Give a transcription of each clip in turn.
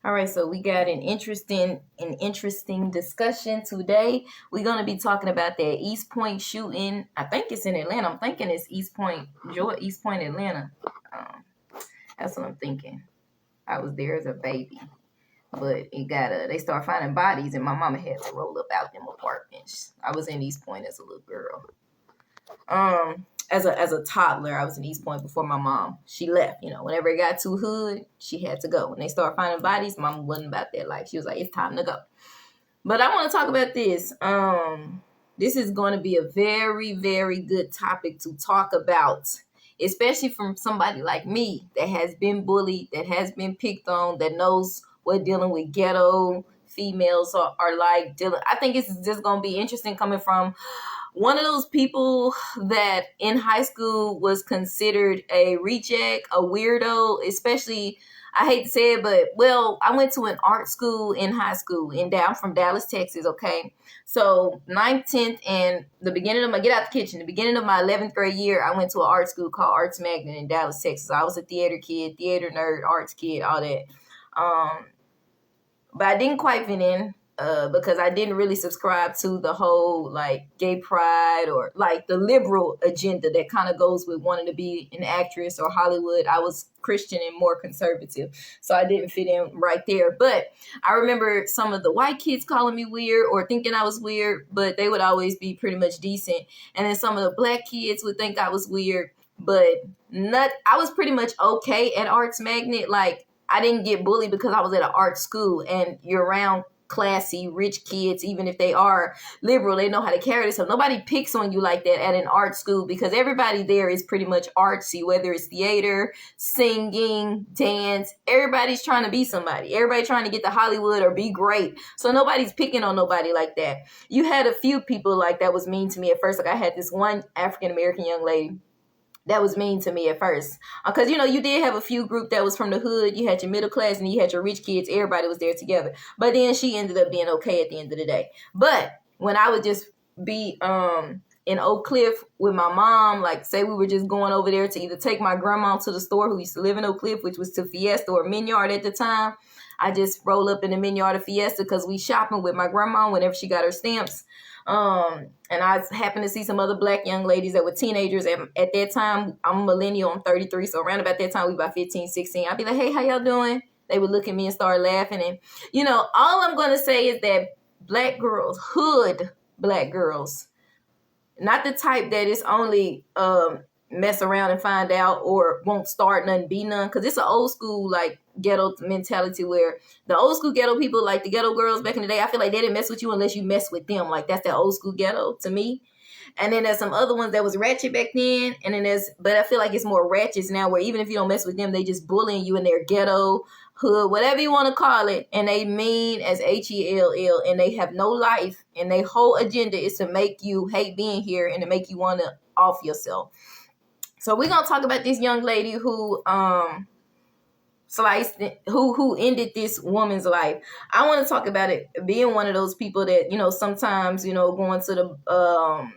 All right, so we got an interesting discussion today. We're gonna be talking about that East Point shooting. I think it's in Atlanta. I'm thinking it's East Point, Georgia, East Point, Atlanta. Um, that's what I'm thinking. I was there as a baby, but they start finding bodies, and my mama had to roll up out them apartments. I was in East Point as a little girl. As a toddler, I was in East Point before my mom. She left. Whenever it got too hood, she had to go. When they started finding bodies, mama wasn't about that life. She was like, it's time to go. But I want to talk about this. This is going to be a very, very good topic to talk about, especially from somebody like me that has been bullied, that has been picked on, that knows what dealing with ghetto females are like. I think it's just going to be interesting coming from one of those people that in high school was considered a reject, a weirdo, especially, I hate to say it, but, I went to an art school in high school. I'm from Dallas, Texas, okay? So 9th, 10th, and the beginning of the beginning of my 11th grade year, I went to an art school called Arts Magnet in Dallas, Texas. I was a theater kid, theater nerd, arts kid, all that. But I didn't quite fit in. Because I didn't really subscribe to the whole like gay pride or like the liberal agenda that kind of goes with wanting to be an actress or Hollywood. I was Christian and more conservative, so I didn't fit in right there. But I remember some of the white kids calling me weird or thinking I was weird, but they would always be pretty much decent. And then some of the black kids would think I was weird, but I was pretty much okay at Arts Magnet. Like, I didn't get bullied because I was at an art school and you're around classy, rich kids. Even if they are liberal, they know how to carry themselves. Nobody picks on you like that at an art school because everybody there is pretty much artsy, whether it's theater, singing, dance. Everybody's trying to be somebody. Everybody trying to get to Hollywood or be great. So nobody's picking on nobody like that. You had a few people like that was mean to me at first. Like, I had this one African-American young lady that was mean to me at first. Because, you did have a few group that was from the hood. You had your middle class and you had your rich kids. Everybody was there together. But then she ended up being okay at the end of the day. But when I would just be in Oak Cliff with my mom, like say we were just going over there to either take my grandma to the store who used to live in Oak Cliff, which was to Fiesta or Minyard at the time. I just roll up in the Minyard of Fiesta because we shopping with my grandma whenever she got her stamps. And I happened to see some other black young ladies that were teenagers at that time. I'm a millennial, I'm 33. So around about that time, we about 15, 16. I'd be like, hey, how y'all doing? They would look at me and start laughing. And, all I'm going to say is that black girls, hood black girls, not the type that is only, mess around and find out or won't start none, be none. Cause it's an old school, like ghetto mentality where the old school ghetto people, like the ghetto girls back in the day, I feel like they didn't mess with you unless you mess with them. Like, that's that old school ghetto to me. And then there's some other ones that was ratchet back then. And then but I feel like it's more ratchets now where even if you don't mess with them, they just bullying you in their ghetto, hood, whatever you want to call it. And they mean as HELL, and they have no life. And their whole agenda is to make you hate being here and to make you want to off yourself. So we're gonna talk about this young lady who who ended this woman's life. I want to talk about it being one of those people that sometimes going to the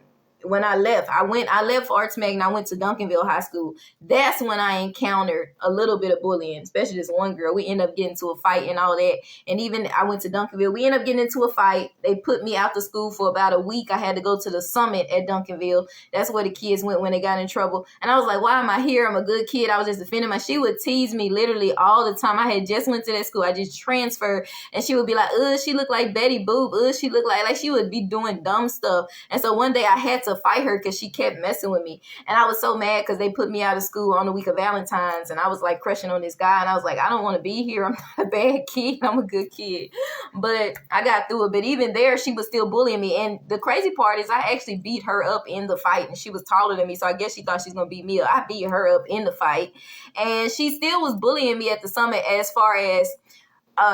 when I left Arts Mag and I went to Duncanville High School. That's when I encountered a little bit of bullying, especially this one girl. We ended up getting into a fight and all that. And even I went to Duncanville. We ended up getting into a fight. They put me out to school for about a week. I had to go to the summit at Duncanville. That's where the kids went when they got in trouble. And I was like, why am I here? I'm a good kid. I was just defending she would tease me literally all the time. I had just went to that school. I just transferred. And she would be like, she looked like Betty Boop. She looked like she would be doing dumb stuff. And so one day I had to fight her because she kept messing with me. And I was so mad because they put me out of school on the week of Valentine's. And I was like crushing on this guy. And I was like, I don't want to be here. I'm not a bad kid. I'm a good kid. But I got through it. But even there, she was still bullying me. And the crazy part is I actually beat her up in the fight. And she was taller than me. So I guess she thought she was going to beat me up. I beat her up in the fight. And she still was bullying me at the summit as far as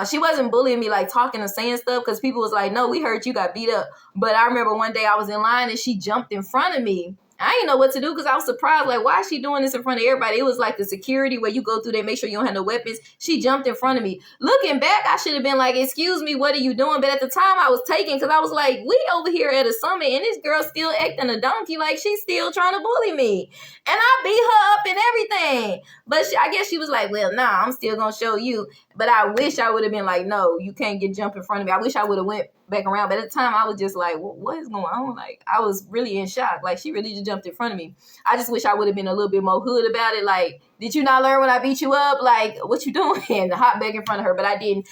she wasn't bullying me like talking and saying stuff because people was like, no, we heard you got beat up. But I remember one day I was in line and she jumped in front of me. I didn't know what to do because I was surprised. Like, why is she doing this in front of everybody? It was like the security where you go through, they make sure you don't have no weapons. She jumped in front of me. Looking back, I should have been like, excuse me, what are you doing? But at the time I was taken because I was like, we over here at a summit and this girl still acting a donkey like she's still trying to bully me. And I beat her up and everything. But I guess she was like, well, nah, I'm still going to show you. But I wish I would have been like, no, you can't get jumped in front of me. I wish I would have went back around. But at the time, I was just like, what is going on? Like, I was really in shock. Like, she really just jumped in front of me. I just wish I would have been a little bit more hood about it. Like, did you not learn when I beat you up? Like, what you doing? And hop back in front of her. But I didn't.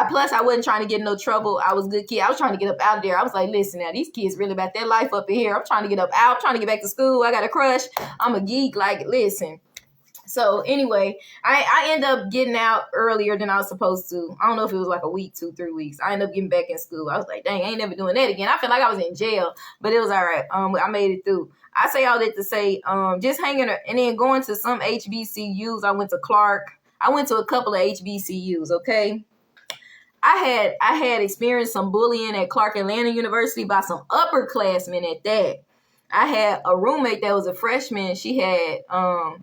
Plus, I wasn't trying to get in no trouble. I was a good kid. I was trying to get up out of there. I was like, listen, now, these kids really about their life up in here. I'm trying to get up out. I'm trying to get back to school. I got a crush. I'm a geek. Like, listen. So anyway, I ended up getting out earlier than I was supposed to. I don't know if it was like a week, 2-3 weeks. I ended up getting back in school. I was like, dang, I ain't never doing that again. I feel like I was in jail, but it was all right. I made it through. I say all that to say, just hanging and then going to some HBCUs. I went to Clark. I went to a couple of HBCUs, okay? I had experienced some bullying at Clark Atlanta University by some upperclassmen at that. I had a roommate that was a freshman. She had I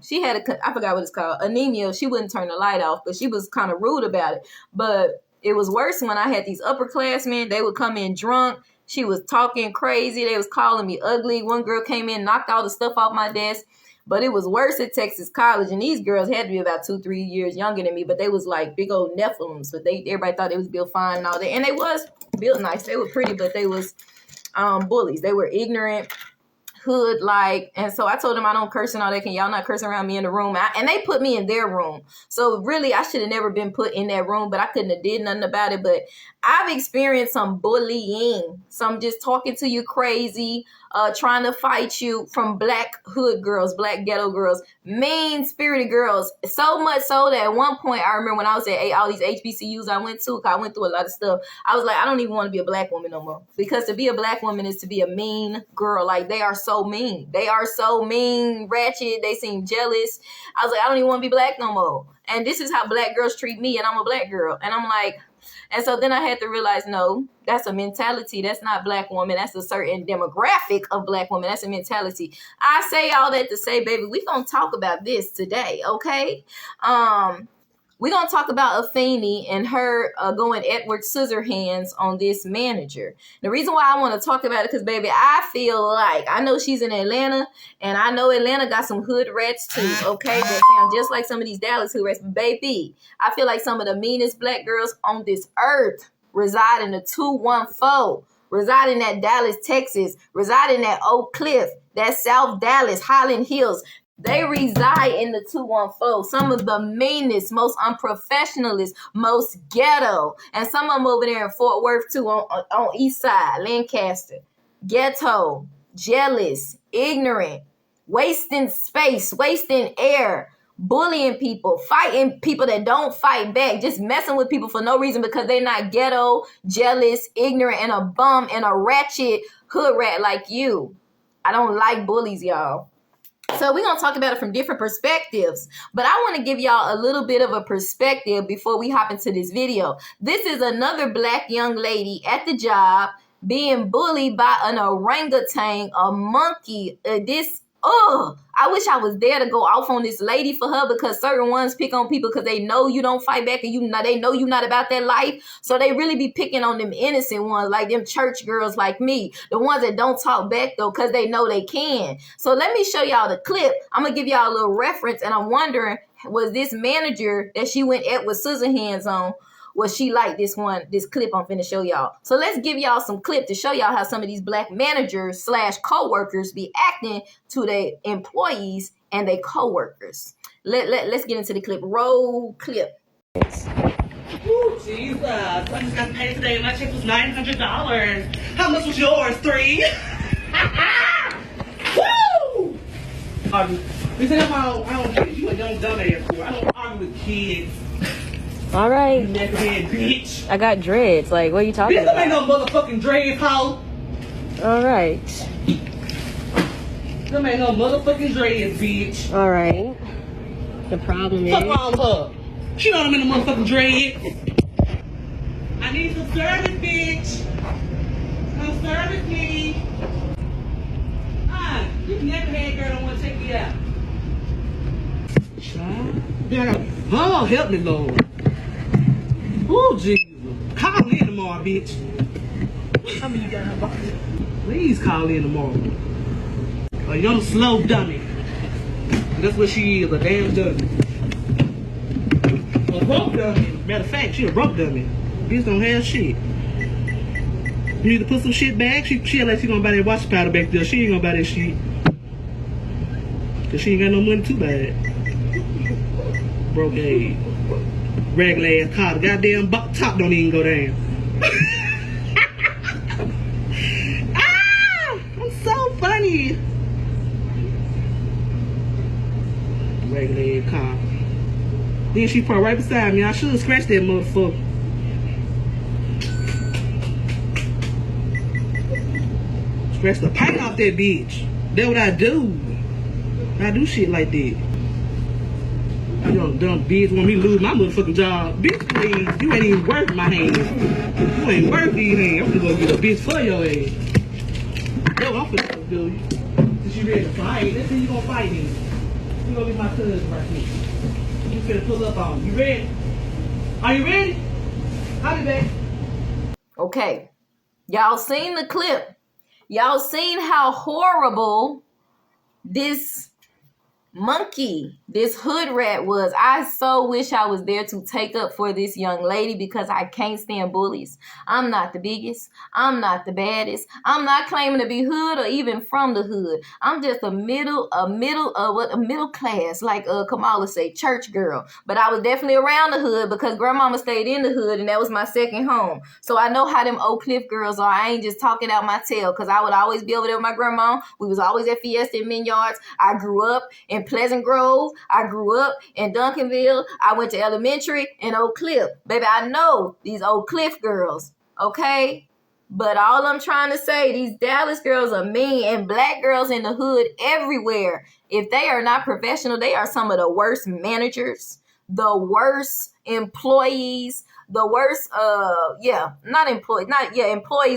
forgot what it's called, anemia. She wouldn't turn the light off, but she was kind of rude about it. But it was worse when I had these upperclassmen. They would come in drunk. She was talking crazy. They was calling me ugly. One girl came in, knocked all the stuff off my desk. But it was worse at Texas College, and these girls had to be about 2-3 years younger than me, but they was like big old Nephilims. But everybody thought they was built fine and all that, and they was built nice. They were pretty, but they was bullies. They were ignorant, hood like, and so I told them I don't curse and all that. Can y'all not curse around me in the room? And they put me in their room. So really, I should have never been put in that room, but I couldn't have did nothing about it. But I've experienced some bullying, some just talking to you crazy, trying to fight you from black hood girls, black ghetto girls, mean-spirited girls. So much so that at one point, I remember when I was at all these HBCUs I went to, I went through a lot of stuff. I was like, I don't even want to be a black woman no more. Because to be a black woman is to be a mean girl. Like, they are so mean. They are so mean, ratchet. They seem jealous. I was like, I don't even want to be black no more. And this is how black girls treat me, and I'm a black girl. And I'm like, and so then I had to realize, no, that's a mentality. That's not black woman. That's a certain demographic of black woman. That's a mentality. I say all that to say, baby, we're going to talk about this today, okay? We're going to talk about Afeni and her going Edward Scissorhands on this manager. The reason why I want to talk about it, because, baby, I feel like, I know she's in Atlanta, and I know Atlanta got some hood rats too, okay? That sound just like some of these Dallas hood rats. But, baby, I feel like some of the meanest black girls on this earth reside in the 214, reside in that Dallas, Texas, reside in that Oak Cliff, that South Dallas, Highland Hills. They reside in the 214, some of the meanest, most unprofessionalist, most ghetto. And some of them over there in Fort Worth, too, on East Side, Lancaster. Ghetto, jealous, ignorant, wasting space, wasting air, bullying people, fighting people that don't fight back, just messing with people for no reason because they're not ghetto, jealous, ignorant, and a bum and a ratchet hood rat like you. I don't like bullies, y'all. So we're going to talk about it from different perspectives, but I want to give y'all a little bit of a perspective before we hop into this video. This is another black young lady at the job being bullied by an orangutan, a monkey. I wish I was there to go off on this lady for her, because certain ones pick on people because they know you don't fight back and they know you not about that life. So they really be picking on them innocent ones, like them church girls like me, the ones that don't talk back though because they know they can. So let me show y'all the clip. I'm gonna give y'all a little reference, and I'm wondering, was this manager that she went Edward Scissorhands on, was she like this clip I'm finna show y'all? So let's give y'all some clip to show y'all how some of these black managers / co-workers be acting to their employees and their co-workers. Let's get into the clip. Roll clip. Ooh, Jesus. I just got paid today and my check was $900. How much was yours? 3? Woo! You said I don't get you a young dumbass fool. I don't argue with kids. All right. You neckhead bitch. I got dreads. Like, what are you talking Bitch, about? ain't no motherfucking dreads, hoe. All right. Them ain't no motherfucking dreads, bitch. All right. The problem is... What's wrong with her? She know I'm in the motherfucking dreads. I need some service, bitch. Come service me. This neckhead girl don't want to take me out. Child. Oh, help me, Lord. Oh, Jesus. Call in tomorrow, bitch. How many you got her body? Please call in tomorrow. A young slow dummy. That's what she is, a damn dummy. A broke dummy. Matter of fact, she a broke dummy. Bitch don't have shit. You need to put some shit back. She like she gonna buy that wash powder back there. She ain't gonna buy that shit. Cause she ain't got no money too bad. Broke ass. Regular ass car. The goddamn top don't even go down. I'm so funny. Regular ass car. Then she parked right beside me. I should have scratched that motherfucker. Scratch the paint off that bitch. That's what I do. I do shit like that. You know, dumb bitch want me to lose my motherfucking job. Bitch, please. You ain't even worth my hands. You ain't worth these hands. I'm gonna go get a bitch for your ass. That's what I'm finna do. Since you ready to fight, let's see you gonna fight me. You gonna get my cousin right here. You finna pull up on me. You ready? Are you ready? I'll be back. Okay. Y'all seen the clip. Y'all seen how horrible this monkey, this hood rat was. I so wish I was there to take up for this young lady because I can't stand bullies. I'm not the biggest. I'm not the baddest. I'm not claiming to be hood or even from the hood. I'm just a middle class, like Kamala say, church girl. But I was definitely around the hood because grandmama stayed in the hood and that was my second home. So I know how them Oak Cliff girls are. I ain't just talking out my tail because I would always be over there with my grandma. We was always at Fiesta and Minyards. I grew up in Pleasant Grove. I grew up in Duncanville. I went to elementary in Oak Cliff. Baby, I know these Oak Cliff girls, okay? But all I'm trying to say, these Dallas girls are mean, and black girls in the hood everywhere. If they are not professional, they are some of the worst managers, the worst employees, the worst, employees,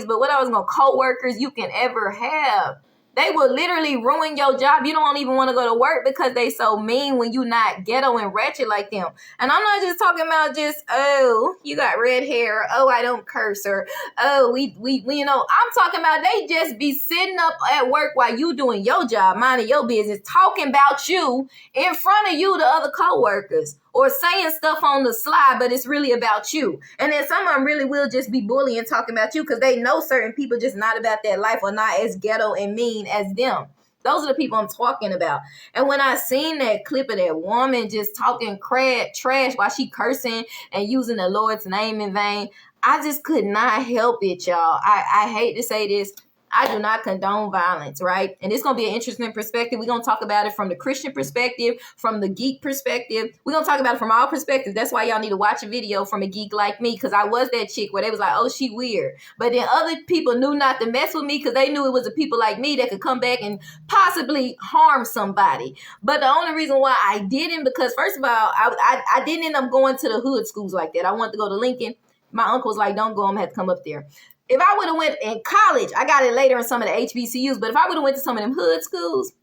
but what I was going to co-workers you can ever have. They will literally ruin your job. You don't even want to go to work because they so mean when you not ghetto and ratchet like them. And I'm not just talking about just, oh, you got red hair. Oh, I don't curse. Or, oh, we I'm talking about they just be sitting up at work while you doing your job, minding your business, talking about you in front of you to other coworkers. Or saying stuff on the slide, but it's really about you. And then some of them really will just be bullying, talking about you because they know certain people just not about that life or not as ghetto and mean as them. Those are the people I'm talking about. And when I seen that clip of that woman just talking trash while she cursing and using the Lord's name in vain, I just could not help it, y'all. I hate to say this. I do not condone violence, right? And it's going to be an interesting perspective. We're going to talk about it from the Christian perspective, from the geek perspective. We're going to talk about it from all perspectives. That's why y'all need to watch a video from a geek like me, because I was that chick where they was like, oh, she weird. But then other people knew not to mess with me because they knew it was the people like me that could come back and possibly harm somebody. But the only reason why I didn't, because first of all, I didn't end up going to the hood schools like that. I wanted to go to Lincoln. My uncle was like, don't go, I'm going to have to come up there. If I would have went in college, I got it later in some of the HBCUs, but if I would have went to some of them hood schools,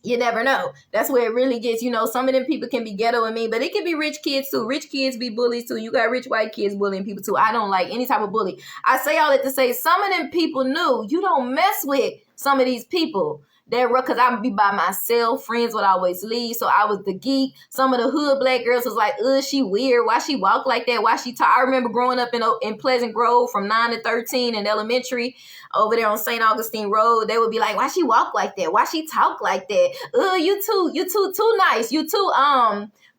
you never know. That's where it really gets, some of them people can be ghetto and mean, but it can be rich kids too. Rich kids be bullies too. You got rich white kids bullying people too. I don't like any type of bully. I say all that to say some of them people knew you don't mess with some of these people. Because I would be by myself. Friends would always leave. So I was the geek. Some of the hood black girls was like, she weird. Why she walk like that? Why she talk? I remember growing up in Pleasant Grove from 9 to 13 in elementary over there on St. Augustine Road. They would be like, why she walk like that? Why she talk like that? You too nice. You too,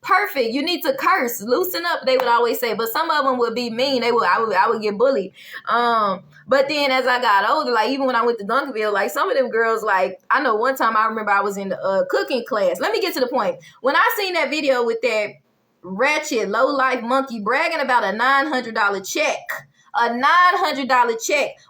perfect. You need to curse. Loosen up, they would always say. But some of them would be mean. I would get bullied. But then as I got older, like even when I went to Duncanville, like some of them girls, like I know one time I remember I was in the cooking class. Let me get to the point. When I seen that video with that ratchet low-life monkey bragging about a $900 check,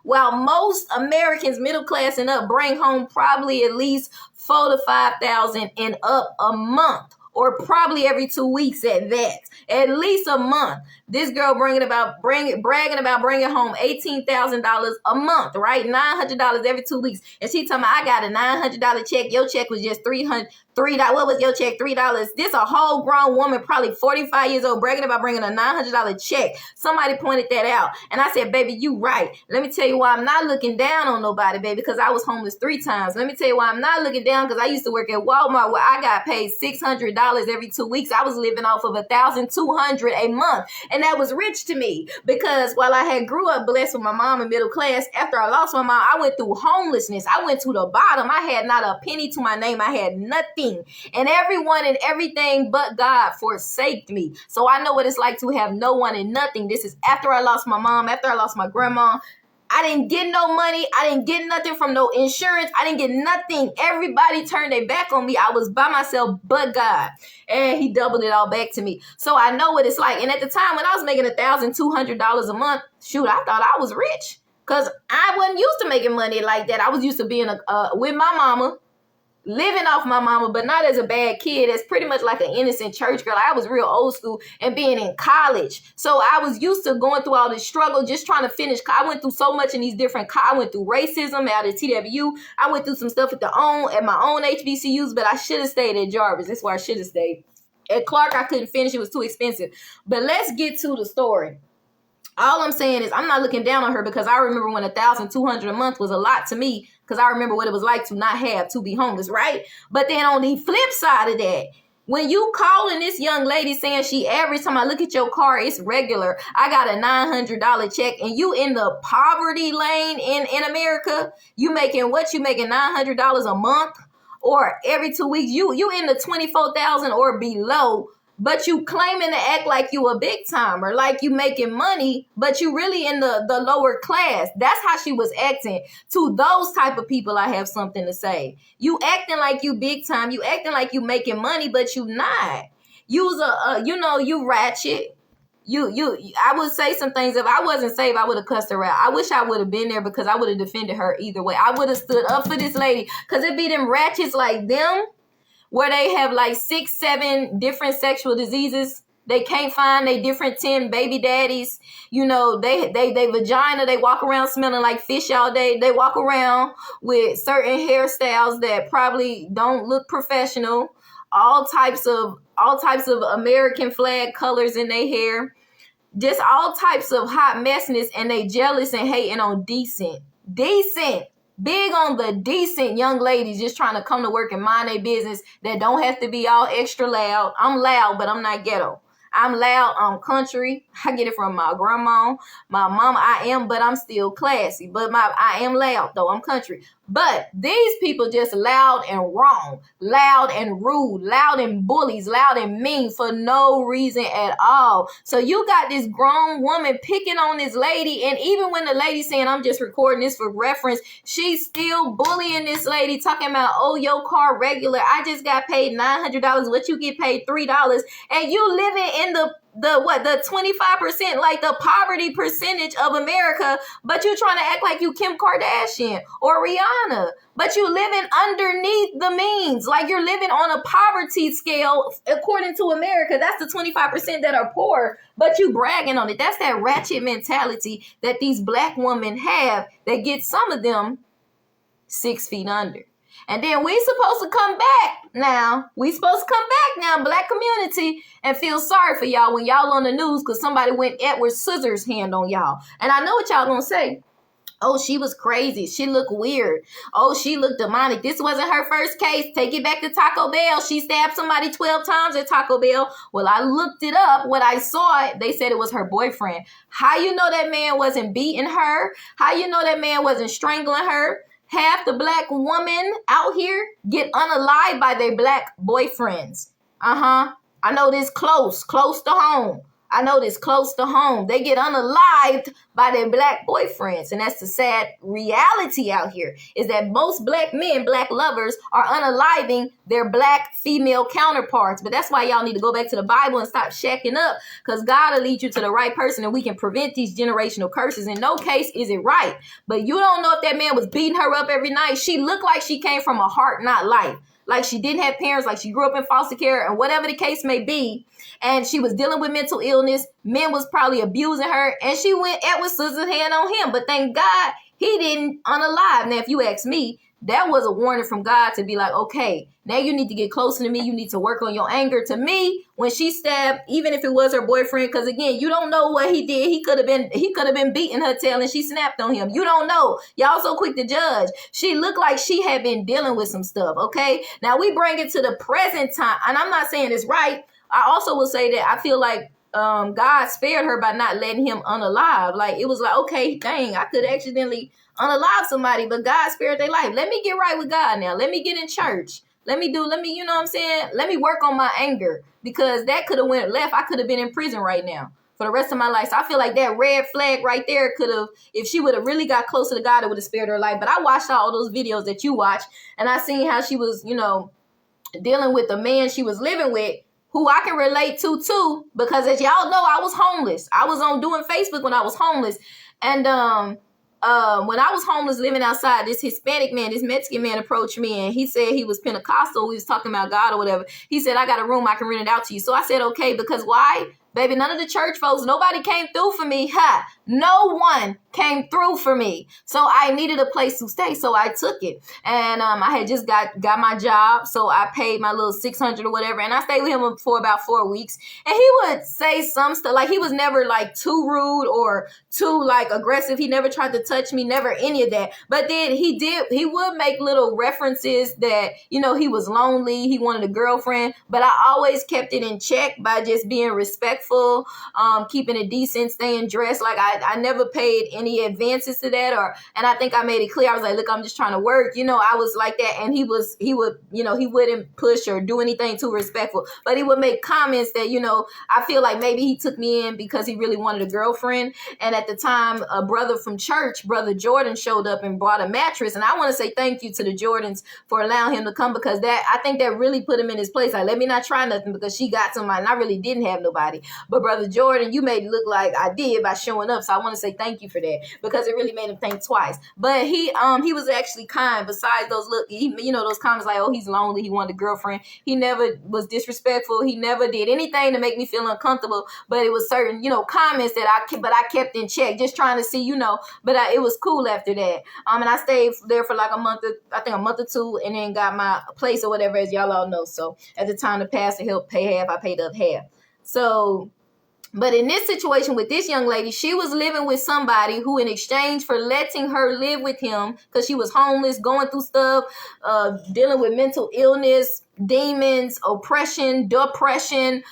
while most Americans middle class and up bring home probably at least $4,000 to $5,000 and up a month. Or probably every 2 weeks at that. At least a month. This girl bragging about bringing home $18,000 a month, right? $900 every 2 weeks. And she talking about, I got a $900 check. Your check was just $300. What was your check? $3. This a whole grown woman, probably 45 years old, bragging about bringing a $900 check. Somebody pointed that out. And I said, baby, you right. Let me tell you why I'm not looking down on nobody, baby, because I was homeless 3 times. Let me tell you why I'm not looking down, because I used to work at Walmart where I got paid $600 every 2 weeks. I was living off of $1,200 a month. And And that was rich to me because while I had grew up blessed with my mom and middle class, after I lost my mom, I went through homelessness. I went to the bottom. I had not a penny to my name. I had nothing. And everyone and everything but God forsaked me. So I know what it's like to have no one and nothing. This is after I lost my mom, after I lost my grandma. I didn't get no money. I didn't get nothing from no insurance. I didn't get nothing. Everybody turned their back on me. I was by myself but God. And he doubled it all back to me. So I know what it's like. And at the time when I was making $1,200 a month, shoot, I thought I was rich. Because I wasn't used to making money like that. I was used to being with my mama, living off my mama, but not as a bad kid, as pretty much like an innocent church girl. I was real old school and being in college. So I was used to going through all this struggle, just trying to finish. I went through so much in these different, I went through racism out at TWU. I went through some stuff at my own HBCUs, but I should have stayed at Jarvis. That's where I should have stayed. At Clark, I couldn't finish. It was too expensive. But let's get to the story. All I'm saying is I'm not looking down on her because I remember when $1,200 a month was a lot to me because I remember what it was like to not have, to be homeless, right? But then on the flip side of that, when you calling this young lady saying she, every time I look at your car, it's regular, I got a $900 check, and you in the poverty lane in America, you making $900 a month or every 2 weeks, you in the 24,000 or below. But you claiming to act like you a big timer, like you making money, but you really in the lower class. That's how she was acting. To those type of people, I have something to say. You acting like you big time. You acting like you making money, but you not. You's you ratchet. I would say some things. If I wasn't saved, I would have cussed her out. I wish I would have been there because I would have defended her either way. I would have stood up for this lady because it be them ratchets like them, where they have like 6, 7 different sexual diseases. They can't find they different 10 baby daddies. You know, they vagina, they walk around smelling like fish all day. They walk around with certain hairstyles that probably don't look professional. All types of American flag colors in their hair. Just all types of hot messiness, and they jealous and hating on decent. Big on the decent young ladies just trying to come to work and mind their business that don't have to be all extra loud. I'm loud, but I'm not ghetto. I'm loud, I'm country. I get it from my grandma, my mama. I am, but I'm still classy. But I am loud, though. I'm country. But these people just loud and wrong, loud and rude, loud and bullies, loud and mean for no reason at all. So you got this grown woman picking on this lady, and even when the lady saying, I'm just recording this for reference, she's still bullying this lady, talking about, oh, your car regular. I just got paid $900. What you get paid $3, and you living in the 25%, like the poverty percentage of America, but you trying to act like you Kim Kardashian or Rihanna, but you living underneath the means, like you're living on a poverty scale according to America. That's the 25% that are poor, but you bragging on it. That's that ratchet mentality that these black women have that gets some of them 6 feet under. And then we supposed to come back now. Black community, and feel sorry for y'all when y'all on the news because somebody went Edward Scissors hand on y'all. And I know what y'all gonna say. Oh, she was crazy. She looked weird. Oh, she looked demonic. This wasn't her first case. Take it back to Taco Bell. She stabbed somebody 12 times at Taco Bell. Well, I looked it up. When I saw it, they said it was her boyfriend. How you know that man wasn't beating her? How you know that man wasn't strangling her? Half the black women out here get unalived by their black boyfriends. I know this close to home. They get unalived by their black boyfriends. And that's the sad reality out here, is that most black men, black lovers, are unaliving their black female counterparts. But that's why y'all need to go back to the Bible and stop shacking up, because God will lead you to the right person, and we can prevent these generational curses. In no case is it right. But you don't know if that man was beating her up every night. She looked like she came from a heart, not life. Like she didn't have parents, like she grew up in foster care, and whatever the case may be. And she was dealing with mental illness. Men was probably abusing her, and she went Edward Scissors hand on him. But thank God he didn't unalive. Now, if you ask me, that was a warning from God to be like, okay, now you need to get closer to me. You need to work on your anger. To me, when she stabbed, even if it was her boyfriend, because again, you don't know what he did. He could have been beating her tail and she snapped on him. You don't know. Y'all so quick to judge. She looked like she had been dealing with some stuff. Okay. Now we bring it to the present time, and I'm not saying it's right. I also will say that I feel like God spared her by not letting him unalive. Like, it was like, okay, dang, I could accidentally unalive somebody, but God spared their life. Let me get right with God now. Let me get in church. Let me, you know what I'm saying? Let me work on my anger, because that could have went left. I could have been in prison right now for the rest of my life. So I feel like that red flag right there could have, if she would have really got closer to God, it would have spared her life. But I watched all those videos that you watch, and I seen how she was, you know, dealing with the man she was living with, who I can relate to too, because as y'all know, I was homeless. I was on doing Facebook when I was homeless. And when I was homeless living outside, this Hispanic man, this Mexican man approached me, and he said he was Pentecostal. We was talking about God or whatever. He said, I got a room, I can rent it out to you. So I said, okay, because why? Baby, none of the church folks, nobody came through for me. No one came through for me. So I needed a place to stay. So I took it. And I had just got my job. So I paid my little $600 or whatever. And I stayed with him for about 4 weeks. And he would say some stuff. Like, he was never like too rude or too like aggressive. He never tried to touch me, never any of that. But then he would make little references that, you know, he was lonely. He wanted a girlfriend. But I always kept it in check by just being respectful, keeping it decent, staying dressed. Like, I never paid any advances to that, and I think I made it clear. I was like, look, I'm just trying to work. You know, I was like that. And he would, you know, he wouldn't push or do anything too respectful, but he would make comments that, you know, I feel like maybe he took me in because he really wanted a girlfriend. And at the time, a brother from church, Brother Jordan, showed up and brought a mattress. And I want to say thank you to the Jordans for allowing him to come, because I think that really put him in his place. Like, let me not try nothing because she got somebody and I really didn't have nobody. But Brother Jordan, you made it look like I did by showing up. So I want to say thank you for that, because it really made him think twice. But he was actually kind. Besides those those comments like, oh, he's lonely, he wanted a girlfriend. He never was disrespectful. He never did anything to make me feel uncomfortable. But it was certain, you know, comments that I kept in check, just trying to see, you know. But it was cool after that. And I stayed there for like a month or two, and then got my place or whatever, as y'all all know. So at the time, the pastor helped pay half. I paid up half. So, but in this situation with this young lady, she was living with somebody who, in exchange for letting her live with him, because she was homeless, going through stuff, dealing with mental illness, demons, oppression, depression,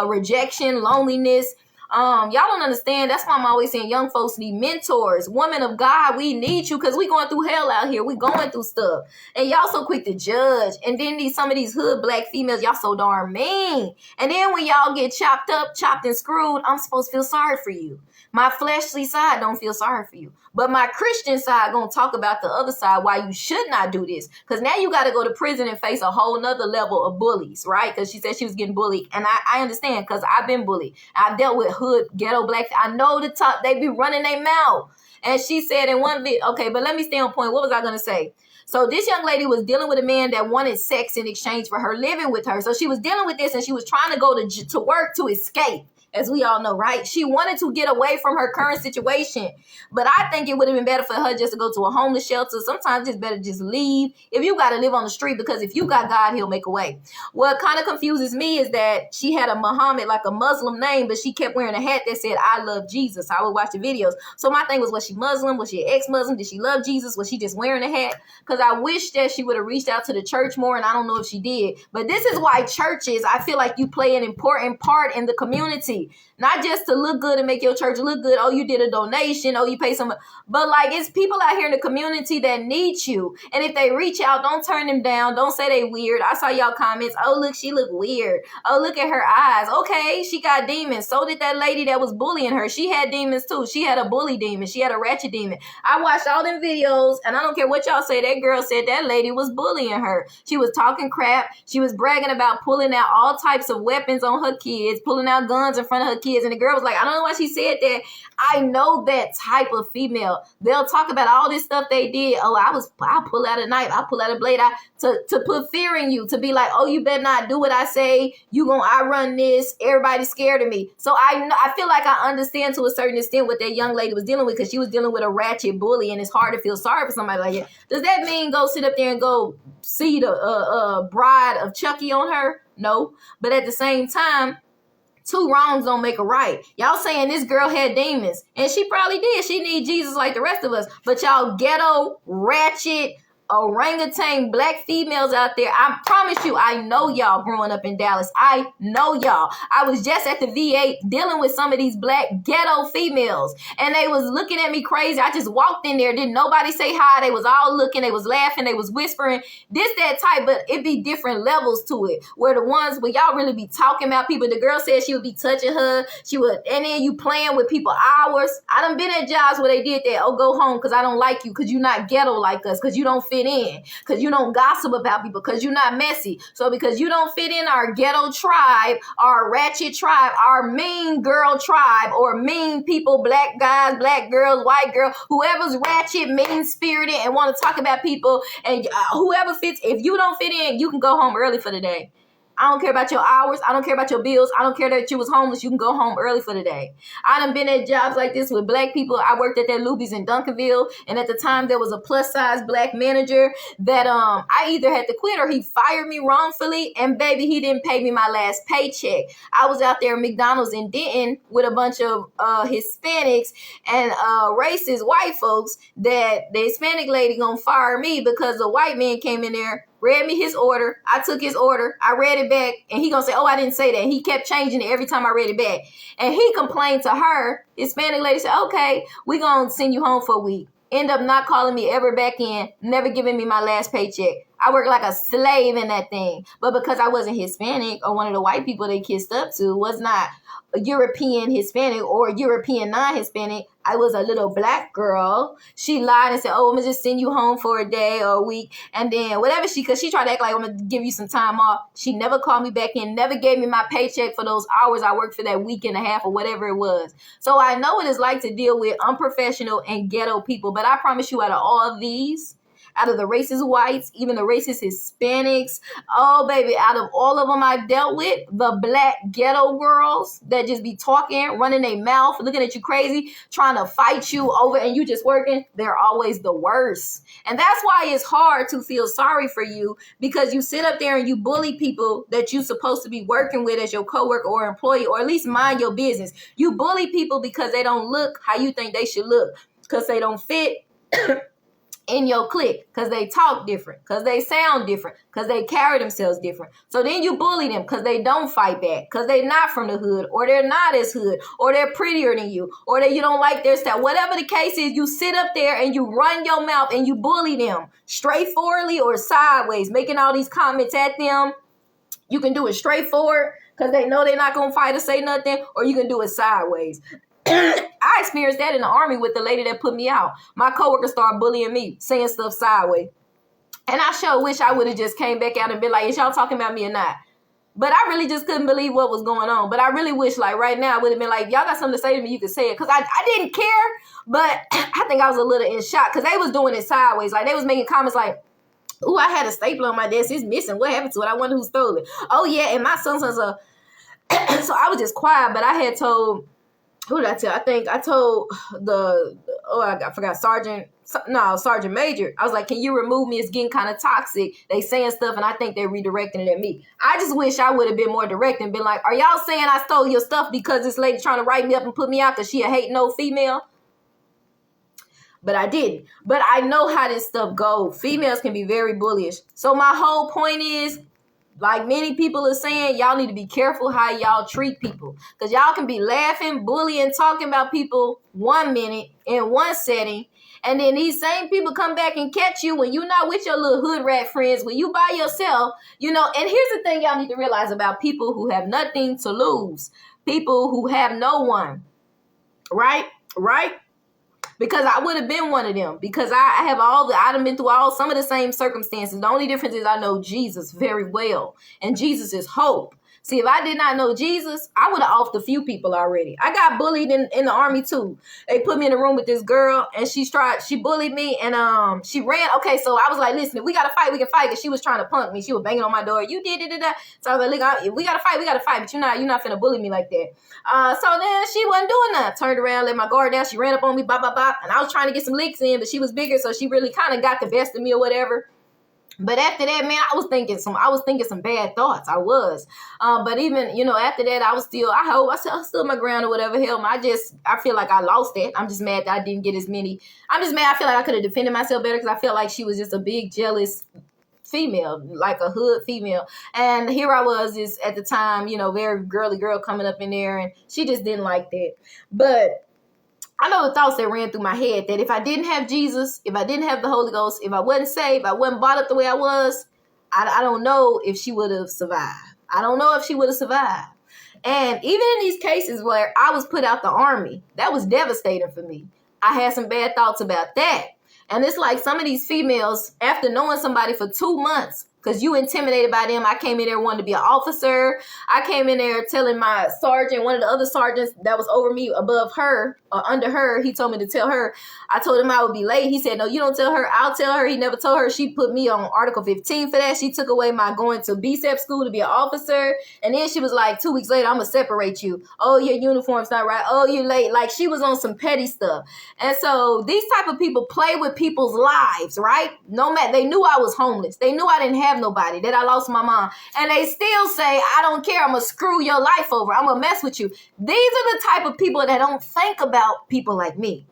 rejection, loneliness. Y'all don't understand. That's why I'm always saying young folks need mentors. Women of God, we need you, because we going through hell out here. We going through stuff. And y'all so quick to judge. And then some of these hood black females, y'all so darn mean. And then when y'all get chopped and screwed, I'm supposed to feel sorry for you. My fleshly side don't feel sorry for you. But my Christian side gonna talk about the other side, why you should not do this. Because now you got to go to prison and face a whole nother level of bullies, right? Because she said she was getting bullied. And I understand, because I've been bullied. I've dealt with hood, ghetto black. I know the top, they be running their mouth. And she said in one video, okay, but let me stay on point. What was I going to say? So this young lady was dealing with a man that wanted sex in exchange for her living with her. So she was dealing with this, and she was trying to go to work to escape. As we all know, right? She wanted to get away from her current situation. But I think it would have been better for her just to go to a homeless shelter. Sometimes it's better just leave if you got to live on the street, because if you got God, he'll make a way. What kind of confuses me is that she had a Muhammad, like a Muslim name, but she kept wearing a hat that said, I love Jesus. I would watch the videos. So my thing was she Muslim? Was she an ex-Muslim? Did she love Jesus? Was she just wearing a hat? Because I wish that she would have reached out to the church more, and I don't know if she did. But this is why churches, I feel like you play an important part in the community. Not just to look good and make your church look good. Oh, you did a donation. Oh, you pay some. But like, it's people out here in the community that need you. And if they reach out, don't turn them down. Don't say they weird. I saw y'all comments. Oh, look, she look weird. Oh, look at her eyes. Okay, she got demons. So did that lady that was bullying her. She had demons too. She had a bully demon. She had a ratchet demon. I watched all them videos, and I don't care what y'all say. That girl said that lady was bullying her. She was talking crap. She was bragging about pulling out all types of weapons on her kids, pulling out guns in front of her kids. And the girl was like, I don't know why she said that. I know that type of female. They'll talk about all this stuff they did. Oh, I'll pull out a knife. I'll pull out a blade. To put fear in you, to be like, oh, you better not do what I say. I run this. Everybody's scared of me. So I feel like I understand to a certain extent what that young lady was dealing with, because she was dealing with a ratchet bully, and it's hard to feel sorry for somebody like that. Does that mean go sit up there and go see the bride of Chucky on her? No. But at the same time, two wrongs don't make a right. Y'all saying this girl had demons, and she probably did. She need Jesus like the rest of us. But y'all ghetto, ratchet, orangutan black females out there. I promise you, I know y'all growing up in Dallas. I know y'all. I was just at the VA dealing with some of these black ghetto females, and they was looking at me crazy. I just walked in there, didn't nobody say hi. They was all looking, they was laughing, they was whispering, this, that type, but it be different levels to it. Where the ones where y'all really be talking about people, the girl said she would be touching her, she would, and then you playing with people hours. I done been at jobs where they did that. Oh, go home because I don't like you, because you not ghetto like us, because you don't fit in, because you don't gossip about people, because you're not messy. So because you don't fit in our ghetto tribe, our ratchet tribe, our mean girl tribe, or mean people, black guys, black girls, white girl, whoever's ratchet, mean spirited, and want to talk about people, and whoever fits, if you don't fit in, you can go home early for the day. I don't care about your hours. I don't care about your bills. I don't care that you was homeless. You can go home early for the day. I done been at jobs like this with black people. I worked at that Luby's in Duncanville, and at the time there was a plus size black manager that I either had to quit or he fired me wrongfully, and baby, he didn't pay me my last paycheck. I was out there at McDonald's in Denton with a bunch of Hispanics and racist white folks that the Hispanic lady gonna fire me because the white man came in there, read me his order. I took his order. I read it back. And he gonna say, oh, I didn't say that. He kept changing it every time I read it back. And he complained to her. Hispanic lady said, okay, we gonna send you home for a week. End up not calling me ever back in. Never giving me my last paycheck. I worked like a slave in that thing. But because I wasn't Hispanic, or one of the white people they kissed up to was not a European Hispanic or European non-Hispanic, I was a little black girl. She lied and said, oh, I'm going to just send you home for a day or a week. And then whatever because she tried to act like I'm going to give you some time off. She never called me back in, never gave me my paycheck for those hours I worked for that week and a half or whatever it was. So I know what it's like to deal with unprofessional and ghetto people. But I promise you, out of all of these, out of the racist whites, even the racist Hispanics, oh, baby, out of all of them I've dealt with, the black ghetto girls that just be talking, running their mouth, looking at you crazy, trying to fight you over, and you just working, they're always the worst. And that's why it's hard to feel sorry for you, because you sit up there and you bully people that you're supposed to be working with as your coworker or employee, or at least mind your business. You bully people because they don't look how you think they should look, because they don't fit in your clique, because they talk different, because they sound different, because they carry themselves different. So then you bully them because they don't fight back, because they're not from the hood, or they're not as hood, or they're prettier than you, or that you don't like their style. Whatever the case is, you sit up there and you run your mouth and you bully them straightforwardly or sideways, making all these comments at them. You can do it straightforward because they know they're not going to fight or say nothing, or you can do it sideways. I experienced that in the Army with the lady that put me out. My coworker started bullying me, saying stuff sideways. And I sure wish I would have just came back out and been like, is y'all talking about me or not? But I really just couldn't believe what was going on. But I really wish, like, right now I would have been like, y'all got something to say to me, you could say it. Because I didn't care, but I think I was a little in shock because they was doing it sideways. Like, they was making comments like, ooh, I had a staple on my desk. It's missing. What happened to it? I wonder who stole it. Oh, yeah, and my son's a... So I was just quiet, but I had told... Who did I tell? I think I told I forgot, Sergeant Major. I was like, can you remove me? It's getting kind of toxic. They saying stuff, and I think they're redirecting it at me. I just wish I would have been more direct and been like, are y'all saying I stole your stuff because this lady trying to write me up and put me out because she a hate no female? But I didn't. But I know how this stuff goes. Females can be very bullish. So my whole point is, like many people are saying, y'all need to be careful how y'all treat people. Because y'all can be laughing, bullying, talking about people 1 minute in one setting. And then these same people come back and catch you when you're not with your little hood rat friends, when you by yourself, you know. And here's the thing y'all need to realize about people who have nothing to lose. People who have no one. Right? Because I would have been one of them. Because I done been through some of the same circumstances. The only difference is I know Jesus very well. And Jesus is hope. See, if I did not know Jesus, I would have offed a few people already. I got bullied in the Army too. They put me in a room with this girl and she bullied me and she ran. Okay, so I was like, listen, if we got to fight, we can fight. Because she was trying to punk me. She was banging on my door. You did it. So I was like, look, if we got to fight, we got to fight. But you're not finna bully me like that. So then she wasn't doing that. Turned around, let my guard down. She ran up on me, bop, bop, bop. And I was trying to get some licks in, but she was bigger. So she really kind of got the best of me or whatever. But after that, man, I was thinking some bad thoughts. I was. But even, after that, I stood my ground or whatever. Hell, I feel like I lost it. I'm just mad that I didn't get as many. I'm just mad. I feel like I could have defended myself better because I felt like she was just a big jealous female, like a hood female. And here I was, is at the time, very girly girl coming up in there, and she just didn't like that. But I know the thoughts that ran through my head that if I didn't have Jesus, if I didn't have the Holy Ghost, if I wasn't saved, I wasn't brought up the way I was, I don't know if she would have survived. I don't know if she would have survived. And even in these cases where I was put out the army, that was devastating for me. I had some bad thoughts about that. And it's like some of these females, after knowing somebody for 2 months, because you intimidated by them. I came in there wanting to be an officer. I came in there telling my sergeant, one of the other sergeants that was over me, above her or under her, he told me to tell her. I told him I would be late. He said, no, you don't tell her. I'll tell her. He never told her. She put me on Article 15 for that. She took away my going to BSEP school to be an officer. And then she was like, 2 weeks later, I'm going to separate you. Oh, your uniform's not right. Oh, you're late. Like, she was on some petty stuff. And so these type of people play with people's lives, right? No matter, they knew I was homeless. They knew I didn't have nobody, that I lost my mom. And they still say, I don't care. I'm going to screw your life over. I'm going to mess with you. These are the type of people that don't think about people like me.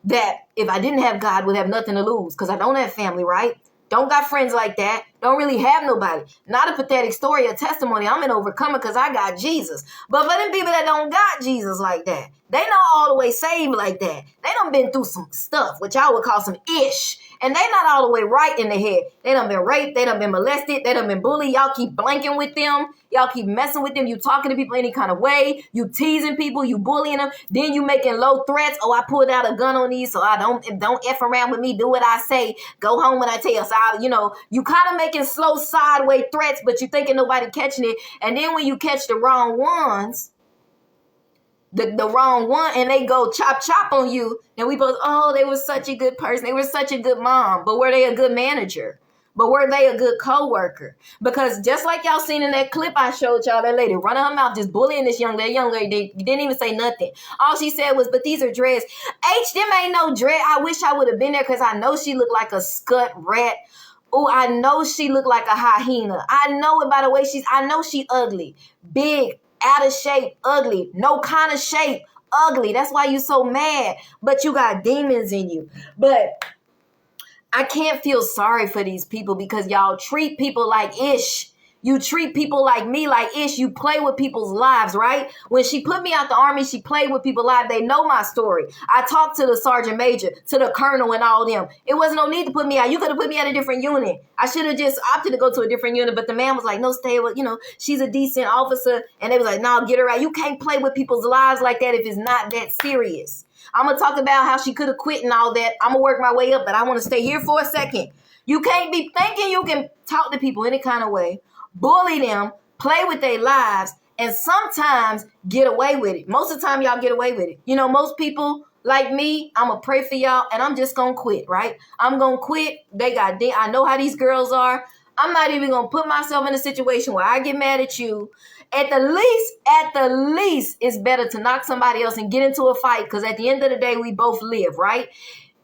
That if I didn't have God, would have nothing to lose because I don't have family, right? Don't got friends like that. Don't really have nobody. Not a pathetic story or testimony. I'm an overcomer because I got Jesus. But for them people that don't got Jesus like that, they not all the way saved like that. They done been through some stuff, which I would call some ish. And they not all the way right in the head. They done been raped. They done been molested. They done been bullied. Y'all keep blanking with them. Y'all keep messing with them. You talking to people any kind of way. You teasing people. You bullying them. Then you making low threats. Oh, I pulled out a gun on these, so I don't F around with me. Do what I say. Go home when I tell you. So, you kind of making slow sideways threats, but you thinking nobody catching it. And then when you catch the wrong ones, the wrong one, and they go chop on you, and we both, oh, they were such a good person. They were such a good mom. But were they a good manager? But were they a good co-worker? Because just like y'all seen in that clip I showed y'all, that lady running her mouth, just bullying this young lady, didn't even say nothing. All she said was, but these are dreads. Them ain't no dread. I wish I would have been there because I know she looked like a scut rat. Oh, I know she looked like a hyena. I know it by the way I know she ugly. Big, out of shape, ugly. No kind of shape, ugly. That's why you so mad. But you got demons in you. But I can't feel sorry for these people because y'all treat people like ish. You treat people like me like ish. You play with people's lives, right? When she put me out the army, she played with people's lives. They know my story. I talked to the sergeant major, to the colonel and all them. It wasn't no need to put me out. You could have put me at a different unit. I should have just opted to go to a different unit. But the man was like, no, stay with, she's a decent officer. And they was like, no, get her out. You can't play with people's lives like that if it's not that serious. I'm going to talk about how she could have quit and all that. I'm going to work my way up, but I want to stay here for a second. You can't be thinking you can talk to people any kind of way, bully them, play with their lives, and sometimes get away with it. Most of the time, y'all get away with it. Most people like me, I'm going to pray for y'all, and I'm just going to quit, right? I'm going to quit. I know how these girls are. I'm not even going to put myself in a situation where I get mad at you. At the least, it's better to knock somebody else and get into a fight because at the end of the day, we both live, right?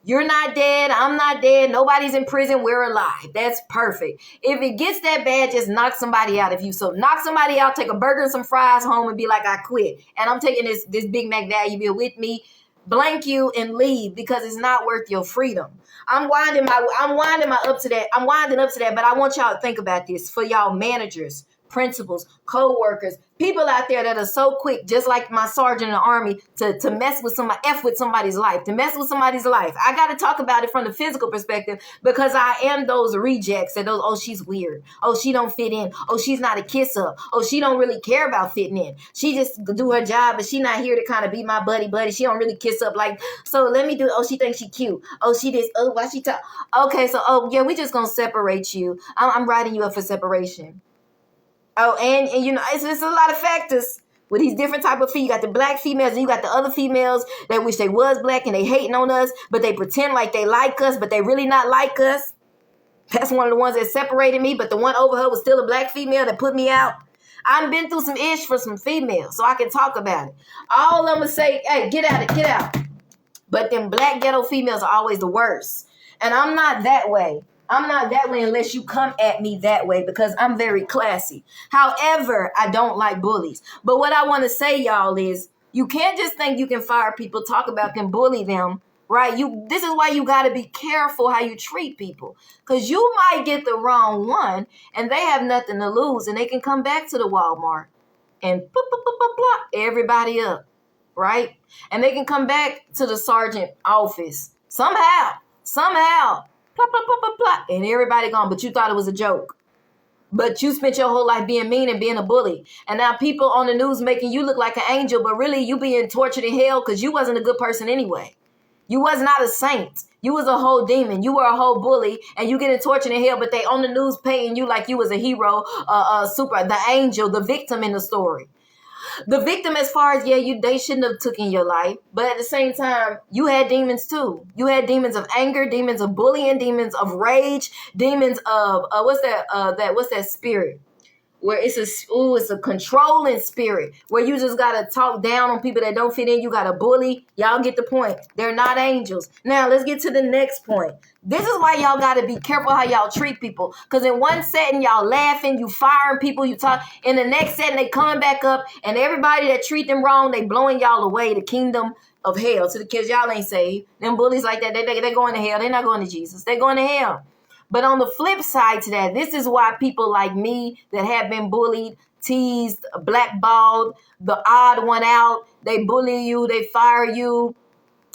You're not dead. I'm not dead. Nobody's in prison. We're alive. That's perfect. If it gets that bad, just knock somebody out. Knock somebody out, take a burger and some fries home and be like, I quit. And I'm taking this Big Mac value bill with me, blank you and leave because it's not worth your freedom. I'm winding up to that, but I want y'all to think about this for y'all managers, principals, co-workers, people out there that are so quick, just like my sergeant in the army, to mess with somebody's life, I got to talk about it from the physical perspective because I am those rejects and those, oh, she's weird. Oh, she don't fit in. Oh, she's not a kisser. Oh, she don't really care about fitting in. She just do her job, but she not here to kind of be my buddy. She don't really kiss up like, so let me do, oh, she thinks she cute. Oh, she this, oh, why she talk? Okay, so, oh, yeah, we just going to separate you. I'm writing you up for separation. Oh, and it's a lot of factors with these different type of females. You got the black females and you got the other females that wish they was black and they hating on us, but they pretend like they like us, but they really not like us. That's one of the ones that separated me, but the one over her was still a black female that put me out. I've been through some ish for some females, so I can talk about it. All of them say, hey, get out. But them black ghetto females are always the worst. And I'm not that way. I'm not that way unless you come at me that way because I'm very classy. However, I don't like bullies. But what I want to say, y'all, is you can't just think you can fire people, talk about them, bully them, right? This is why you got to be careful how you treat people because you might get the wrong one and they have nothing to lose and they can come back to the Walmart and everybody up, right? And they can come back to the sergeant office somehow, plop, plop, plop, plop, plop, and everybody gone, but you thought it was a joke. But you spent your whole life being mean and being a bully. And now people on the news making you look like an angel, but really you being tortured in hell because you wasn't a good person anyway. You was not a saint. You was a whole demon. You were a whole bully, and you getting tortured in hell, but they on the news painting you like you was a hero, the angel, the victim in the story. The victim, as far as, they shouldn't have taken your life. But at the same time, you had demons too. You had demons of anger, demons of bullying, demons of rage, demons of, what's that spirit? Where it's a controlling spirit where you just got to talk down on people that don't fit in. You got to bully. Y'all get the point. They're not angels. Now let's get to the next point. This is why y'all got to be careful how y'all treat people. Because in one setting, y'all laughing, you firing people, you talk. In the next setting, they coming back up and everybody that treat them wrong, they blowing y'all away, the kingdom of hell. To the kids, y'all ain't saved. Them bullies like that, they going to hell. They're not going to Jesus. They're going to hell. But on the flip side to that, this is why people like me that have been bullied, teased, blackballed, the odd one out, they bully you, they fire you.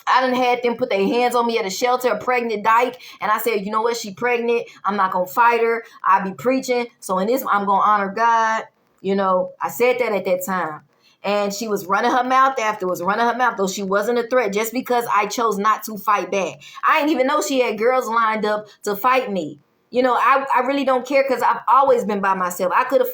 I done had them put their hands on me at a shelter, a pregnant dyke, and I said, you know what, she pregnant. I'm not going to fight her. I be preaching. So in this, I'm going to honor God. You know, I said that at that time. And she was running her mouth afterwards, though she wasn't a threat just because I chose not to fight back. I didn't even know she had girls lined up to fight me. You know, I really don't care because I've always been by myself. I could have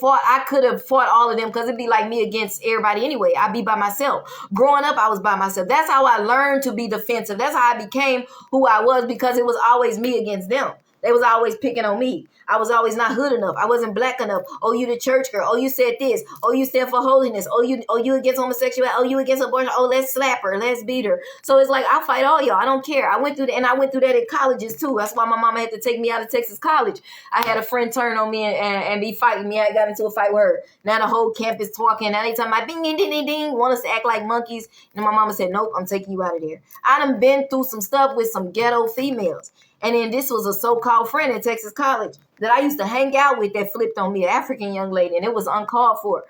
fought all of them because it'd be like me against everybody anyway. I'd be by myself. Growing up, I was by myself. That's how I learned to be defensive. That's how I became who I was because it was always me against them. They was always picking on me. I was always not hood enough. I wasn't black enough. Oh, you the church girl. Oh, you said this. Oh, you stand for holiness. Oh, you against homosexuality. Oh, you against abortion. Oh, let's slap her. Let's beat her. So it's like, I fight all y'all. I don't care. I went through that, and I went through that at colleges too. That's why my mama had to take me out of Texas College. I had a friend turn on me and be fighting me. I got into a fight with her. Now the whole campus talking. Now they talking about ding, ding, ding, ding, ding. Want us to act like monkeys. And my mama said, nope, I'm taking you out of there. I done been through some stuff with some ghetto females. And then this was a so-called friend at Texas College that I used to hang out with that flipped on me, an African young lady, and it was uncalled for.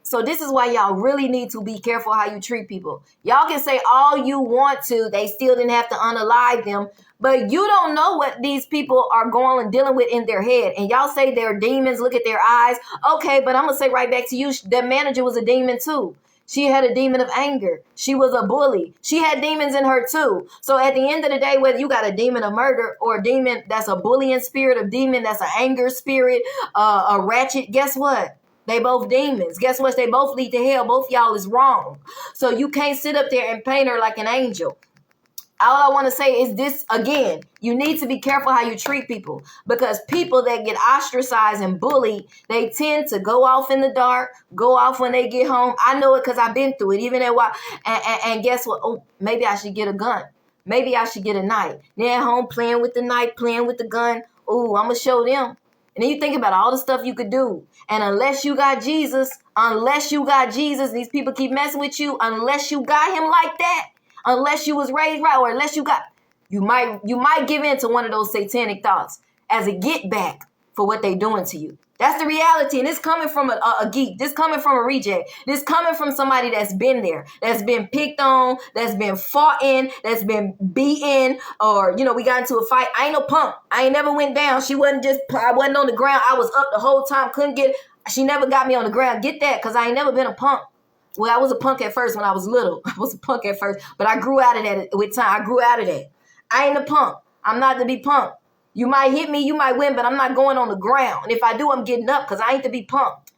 So this is why y'all really need to be careful how you treat people. Y'all can say all you want to. They still didn't have to unalive them. But you don't know what these people are going and dealing with in their head. And y'all say they're demons. Look at their eyes. Okay, but I'm going to say right back to you, that manager was a demon too. She had a demon of anger. She was a bully. She had demons in her too. So at the end of the day, whether you got a demon of murder or a demon that's a bullying spirit, a demon that's an anger spirit, a ratchet, guess what? They both demons. Guess what? They both lead to hell. Both y'all is wrong. So you can't sit up there and paint her like an angel. All I want to say is this again, you need to be careful how you treat people because people that get ostracized and bullied, they tend to go off in the dark, go off when they get home. I know it because I've been through it, even at while. And guess what? Oh, maybe I should get a gun. Maybe I should get a knife. They're at home playing with the knife, playing with the gun. Oh, I'm going to show them. And then you think about all the stuff you could do. And unless you got Jesus, these people keep messing with you, unless you got him like that. Unless you was raised right, or unless you might give in to one of those satanic thoughts as a get back for what they doing to you. That's the reality. And it's coming from a geek. This coming from a reject. This coming from somebody that's been there, that's been picked on, that's been fought in, that's been beaten, or, we got into a fight. I ain't no punk. I ain't never went down. I wasn't on the ground. I was up the whole time. She never got me on the ground. Get that? Because I ain't never been a punk. Well, I was a punk at first when I was little. I was a punk at first, but I grew out of that with time. I grew out of that. I ain't a punk. I'm not to be punk. You might hit me, you might win, but I'm not going on the ground. And if I do, I'm getting up because I ain't to be punked.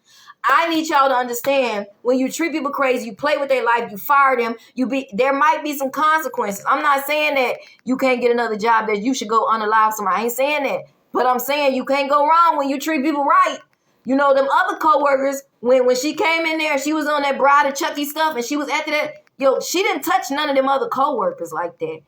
I need y'all to understand when you treat people crazy, you play with their life, you fire them, there might be some consequences. I'm not saying that you can't get another job, that you should go unalive somebody. I ain't saying that. But I'm saying you can't go wrong when you treat people right. Them other coworkers, when she came in there, she was on that Bride of Chucky stuff, and she was after that. She didn't touch none of them other coworkers like that.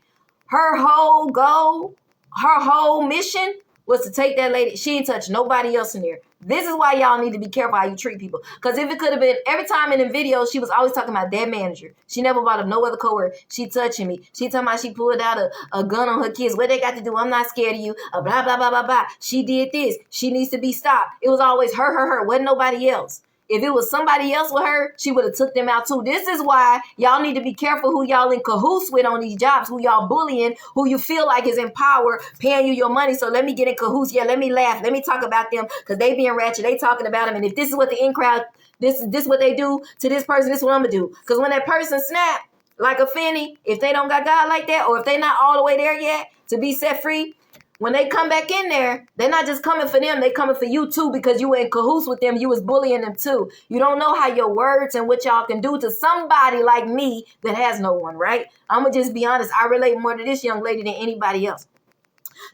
Her whole goal her whole mission was to take that lady. She ain't touch nobody else in there. This is why y'all need to be careful how you treat people. Because if it could have been, every time in the video, she was always talking about that manager. She never brought up no other coworker. She touching me. She talking about she pulled out a gun on her kids. What they got to do? I'm not scared of you. Blah, blah, blah, blah, blah. She did this. She needs to be stopped. It was always her. Wasn't nobody else. If it was somebody else with her, she would have took them out too. This is why y'all need to be careful who y'all in cahoots with on these jobs, who y'all bullying, who you feel like is in power, paying you your money. So let me get in cahoots. Yeah, let me laugh. Let me talk about them because they being ratchet. They talking about them. And if this is what the in crowd, this is what they do to this person, this is what I'm going to do. Because when that person snap like a Finny, if they don't got God like that, or if they not all the way there yet to be set free, when they come back in there, they're not just coming for them. They coming for you too because you were in cahoots with them. You was bullying them too. You don't know how your words and what y'all can do to somebody like me that has no one, right? I'm going to just be honest. I relate more to this young lady than anybody else.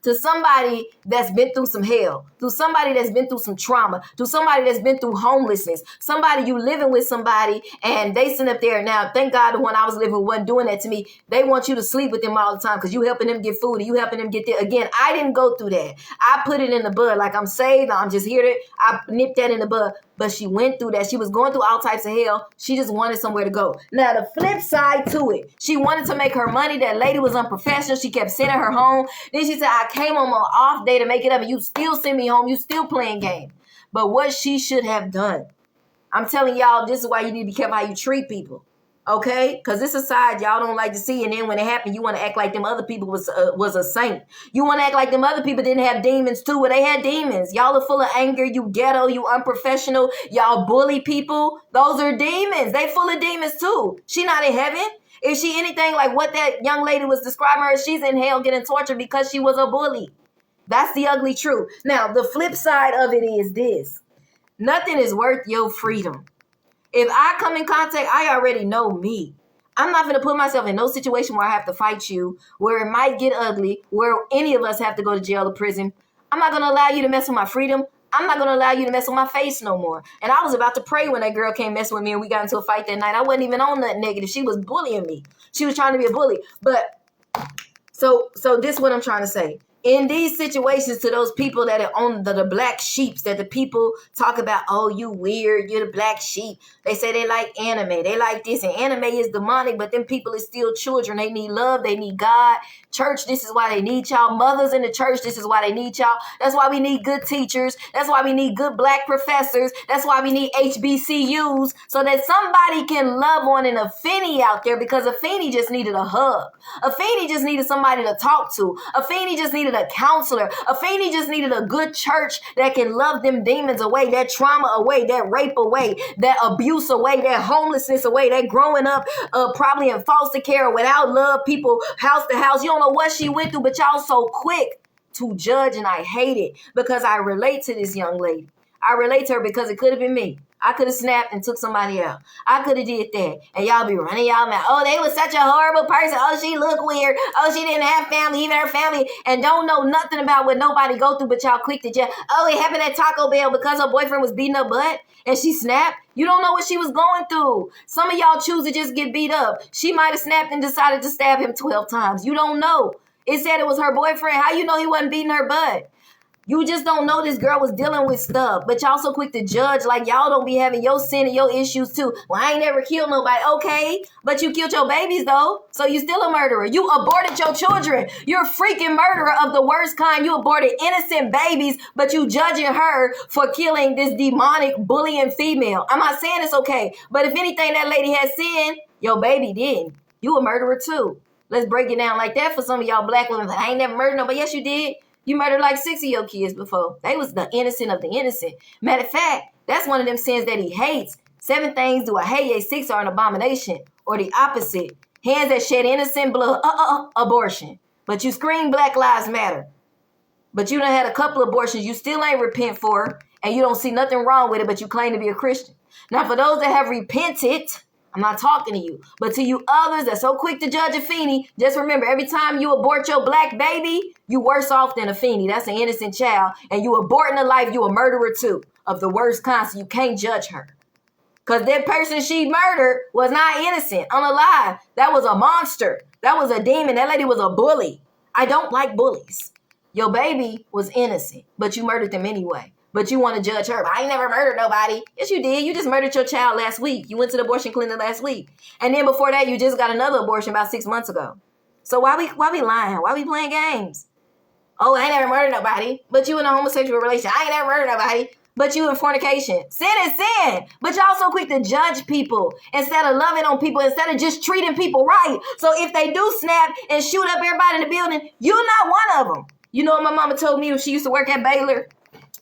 To somebody that's been through some hell, to somebody that's been through some trauma, to somebody that's been through homelessness, somebody you living with somebody and they sit up there. Now, thank God the one I was living with wasn't doing that to me. They want you to sleep with them all the time because you helping them get food and you helping them get there. Again, I didn't go through that. I put it in the bud. Like I'm saved. I'm just here I nipped that in the bud. But she went through that. She was going through all types of hell. She just wanted somewhere to go. Now, the flip side to it, she wanted to make her money. That lady was unprofessional. She kept sending her home. Then she said, I came on my off day to make it up, and you still send me home. You still playing games. But what she should have done, I'm telling y'all, this is why you need to be careful how you treat people. Okay? Because this is a side y'all don't like to see. And then when it happened, you want to act like them other people was a saint. You want to act like them other people didn't have demons too. Well, they had demons. Y'all are full of anger. You ghetto. You unprofessional. Y'all bully people. Those are demons. They full of demons too. She not in heaven. Is she anything like what that young lady was describing her? She's in hell getting tortured because she was a bully. That's the ugly truth. Now, the flip side of it is this. Nothing is worth your freedom. If I come in contact, I already know me. I'm not going to put myself in no situation where I have to fight you, where it might get ugly, where any of us have to go to jail or prison. I'm not going to allow you to mess with my freedom. I'm not going to allow you to mess with my face no more. And I was about to pray when that girl came mess with me and we got into a fight that night. I wasn't even on nothing negative. She was bullying me. She was trying to be a bully. But so this is what I'm trying to say. In these situations, to those people that are on the black sheeps, that the people talk about, oh, you weird, you're the black sheep. They say they like anime. They like this. And anime is demonic, but them people is still children. They need love. They need God. Church, this is why they need y'all. Mothers in the church, this is why they need y'all. That's why we need good teachers. That's why we need good black professors. That's why we need HBCUs, so that somebody can love on an Afeni out there, because Afeni just needed a hug. Afeni just needed somebody to talk to. Afeni just needed a counselor. Afeni just needed a good church that can love them demons away, that trauma away, that rape away, that abuse away, that homelessness away, that growing up probably in foster care without love, people house to house. You don't know what she went through, but y'all so quick to judge, and I hate it because I relate to this young lady. I relate to her because it could have been me. I could have snapped and took somebody out. I could have did that. And y'all be running y'all mouth. Oh, they was such a horrible person. Oh, she looked weird. Oh, she didn't have family, even her family, and don't know nothing about what nobody go through, but y'all quick to judge. Oh, it happened at Taco Bell because her boyfriend was beating her butt and she snapped. You don't know what she was going through. Some of y'all choose to just get beat up. She might have snapped and decided to stab him 12 times. You don't know. It said it was her boyfriend. How you know he wasn't beating her butt? You just don't know this girl was dealing with stuff. But y'all so quick to judge, like y'all don't be having your sin and your issues too. Well, I ain't never killed nobody. Okay, but you killed your babies though. So you still a murderer. You aborted your children. You're a freaking murderer of the worst kind. You aborted innocent babies, but you judging her for killing this demonic bullying female. I'm not saying it's okay. But if anything that lady has sinned, your baby didn't. You a murderer too. Let's break it down like that for some of y'all black women. I ain't never murdered nobody. Yes, you did. You murdered like 6 of your kids before. They was the innocent of the innocent. Matter of fact, that's one of them sins that he hates. 7 things do I hate, 6 are an abomination. Or the opposite. Hands that shed innocent blood, abortion. But you scream Black Lives Matter. But you done had a couple abortions you still ain't repent for, and you don't see nothing wrong with it, but you claim to be a Christian. Now, for those that have repented, I'm not talking to you, but to you others that's so quick to judge a Feeny, just remember, every time you abort your black baby, you worse off than a Feeny. That's an innocent child. And you aborting a life, you a murderer too, of the worst kind, so you can't judge her. Because that person she murdered was not innocent. Unalive. That was a monster. That was a demon. That lady was a bully. I don't like bullies. Your baby was innocent, but you murdered them anyway. But you want to judge her. I ain't never murdered nobody. Yes, you did. You just murdered your child last week. You went to the abortion clinic last week. And then before that, you just got another abortion about 6 months ago. So why we lying? Why we playing games? Oh, I ain't never murdered nobody. But you in a homosexual relationship. I ain't never murdered nobody. But you in fornication. Sin is sin. But y'all so quick to judge people instead of loving on people, instead of just treating people right. So if they do snap and shoot up everybody in the building, you're not one of them. You know what my mama told me when she used to work at Baylor?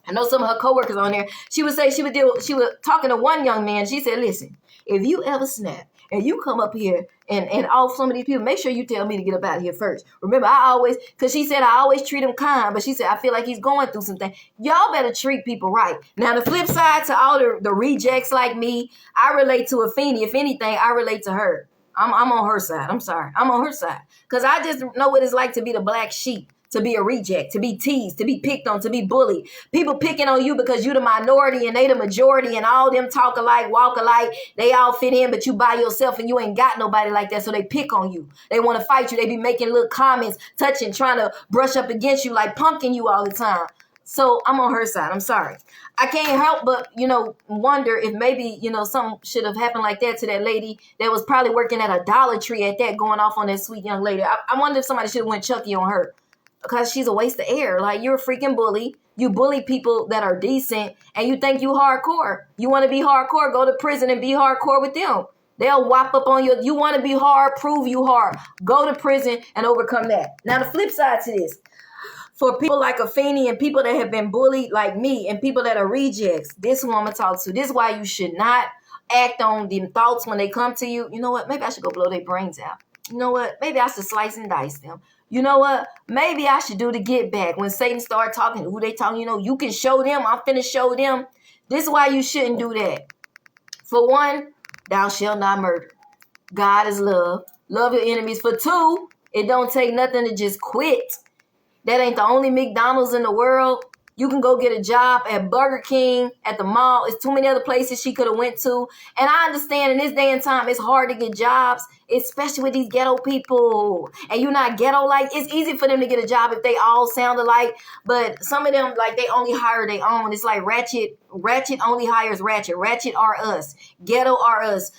I know some of her coworkers on there. She would say she was talking to one young man. She said, listen, if you ever snap and you come up here and off some of these people, make sure you tell me to get up out of here first. Remember, because she said I always treat him kind, but she said I feel like he's going through something. Y'all better treat people right. Now, the flip side to all the rejects like me, I relate to Afeni. If anything, I relate to her. I'm on her side. I'm sorry. I'm on her side. Because I just know what it's like to be the black sheep. To be a reject, to be teased, to be picked on, to be bullied. People picking on you because you the minority and they the majority and all them talk alike, walk alike. They all fit in, but you by yourself and you ain't got nobody like that. So they pick on you. They want to fight you. They be making little comments, touching, trying to brush up against you, like punking you all the time. So I'm on her side. I'm sorry. I can't help but, wonder if maybe, something should have happened like that to that lady that was probably working at a Dollar Tree at that, going off on that sweet young lady. I wonder if somebody should have went Chucky on her. Because she's a waste of air. Like, you're a freaking bully. You bully people that are decent and you think you hardcore. You want to be hardcore, go to prison and be hardcore with them. They'll whop up on you. You want to be hard, prove you hard. Go to prison and overcome that. Now, the flip side to this, for people like Afeni and people that have been bullied like me and people that are rejects, this woman talks to. This is why you should not act on them thoughts when they come to you. You know what? Maybe I should go blow their brains out. You know what? Maybe I should slice and dice them. You know what? Maybe I should do the get back. When Satan start talking, who they talking, you can show them. I'm finna show them. This is why you shouldn't do that. For one, thou shalt not murder. God is love. Love your enemies. For two, it don't take nothing to just quit. That ain't the only McDonald's in the world. You can go get a job at Burger King, at the mall. It's too many other places she could have went to. And I understand in this day and time, it's hard to get jobs, especially with these ghetto people. And you're not ghetto-like. It's easy for them to get a job if they all sound alike. But some of them, like, they only hire their own. It's like Ratchet. Ratchet only hires Ratchet. Ratchet are us. Ghetto are us.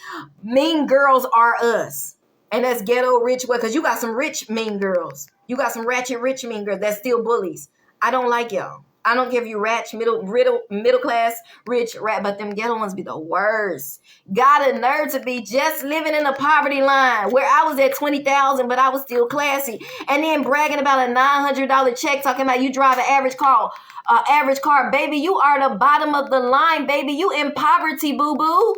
Mean girls are us. And that's ghetto rich. Because you got some rich mean girls. You got some ratchet rich mean girls that's still bullies. I don't like y'all. I don't give you rich, middle class, rich, rat, but them ghetto ones be the worst. Got a nerve to be just living in the poverty line where I was at 20,000, but I was still classy. And then bragging about a $900 check, talking about you drive an average car. Baby, you are the bottom of the line, baby. You in poverty, boo-boo.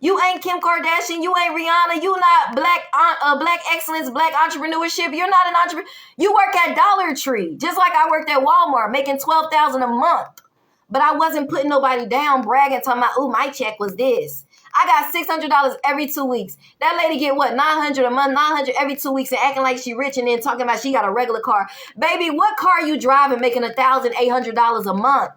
You ain't Kim Kardashian. You ain't Rihanna. You not black excellence, black entrepreneurship. You're not an entrepreneur. You work at Dollar Tree, just like I worked at Walmart, making $12,000 a month. But I wasn't putting nobody down, bragging, talking about, ooh, my check was this. I got $600 every 2 weeks. That lady get what, $900 a month, $900 every 2 weeks, and acting like she rich, and then talking about she got a regular car. Baby, what car you driving, making $1,800 a month?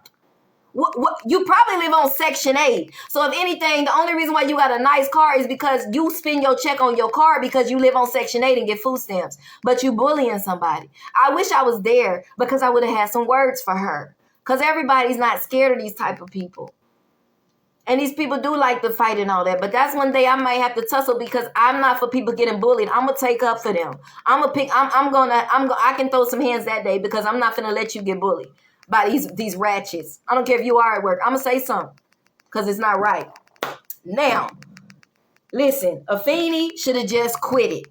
What you probably live on Section 8. So if anything, the only reason why you got a nice car is because you spend your check on your car because you live on Section 8 and get food stamps. But you bullying somebody. I wish I was there because I would have had some words for her. Because everybody's not scared of these type of people. And these people do like to fight and all that. But that's one day I might have to tussle because I'm not for people getting bullied. I'm going to take up for them. I can throw some hands that day because I'm not going to let you get bullied by these ratchets. I don't care if you are at work. I'm going to say something because it's not right. Now, listen, Afeni should have just quit it.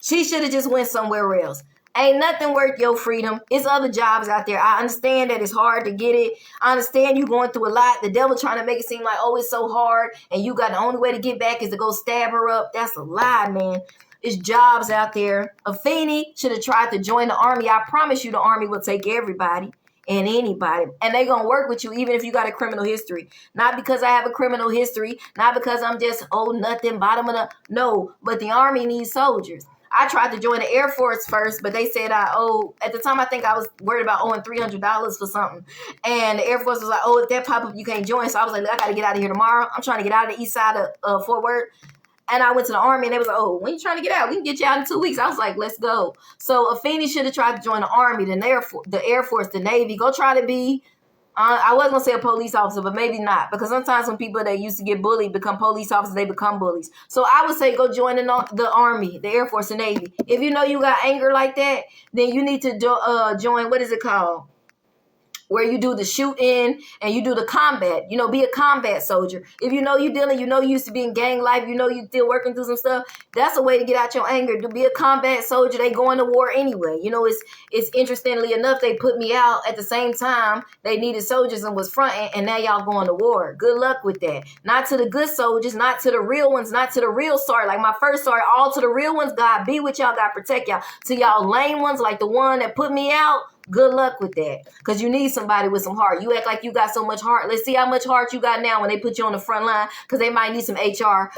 She should have just went somewhere else. Ain't nothing worth your freedom. It's other jobs out there. I understand that it's hard to get it. I understand you going through a lot. The devil trying to make it seem like, oh, it's so hard. And you got the only way to get back is to go stab her up. That's a lie, man. It's jobs out there. Afeni should have tried to join the army. I promise you the army will take everybody and anybody. And they're going to work with you even if you got a criminal history. Not because I have a criminal history. Not because I'm just, nothing, bottom of the... No, but the army needs soldiers. I tried to join the Air Force first, but they said at the time I think I was worried about owing $300 for something. And the Air Force was like, if that pop up, you can't join. So I was like, I got to get out of here tomorrow. I'm trying to get out of the east side of Fort Worth. And I went to the Army, and they was like, oh, when you trying to get out? We can get you out in 2 weeks. I was like, let's go. So Afeni should have tried to join the Army, the Air Force, the Navy. Go try to be, I was going to say a police officer, but maybe not. Because sometimes when people that used to get bullied become police officers, they become bullies. So I would say go join the Army, the Air Force, the Navy. If you know you got anger like that, then you need to join, what is it called? Where you do the shooting and you do the combat, be a combat soldier. If you know you dealing, you used to be in gang life, you still working through some stuff, that's a way to get out your anger, to be a combat soldier. They going to war anyway. It's interestingly enough, they put me out at the same time they needed soldiers and was fronting, and now y'all going to war. Good luck with that. Not to the good soldiers, not to the real ones, not to the real sorry, like my first story, all to the real ones. God be with y'all, God protect y'all. To y'all lame ones like the one that put me out, good luck with that, because you need somebody with some heart. You act like you got so much heart. Let's see how much heart you got now when they put you on the front line, because they might need some HR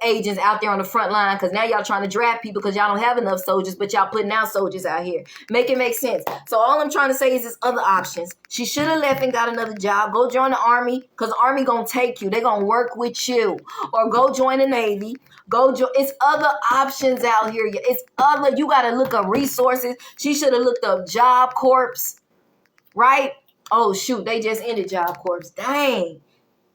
agents out there on the front line, because now y'all trying to draft people because y'all don't have enough soldiers, but y'all putting out soldiers out here. Make it make sense. So all I'm trying to say is there's other options. She should have left and got another job. Go join the Army, because the Army going to take you. They're going to work with you. Or go join the Navy. It's other options out here. You got to look up resources. She should have looked up Job Corps, right? Oh, shoot. They just ended Job Corps. Dang.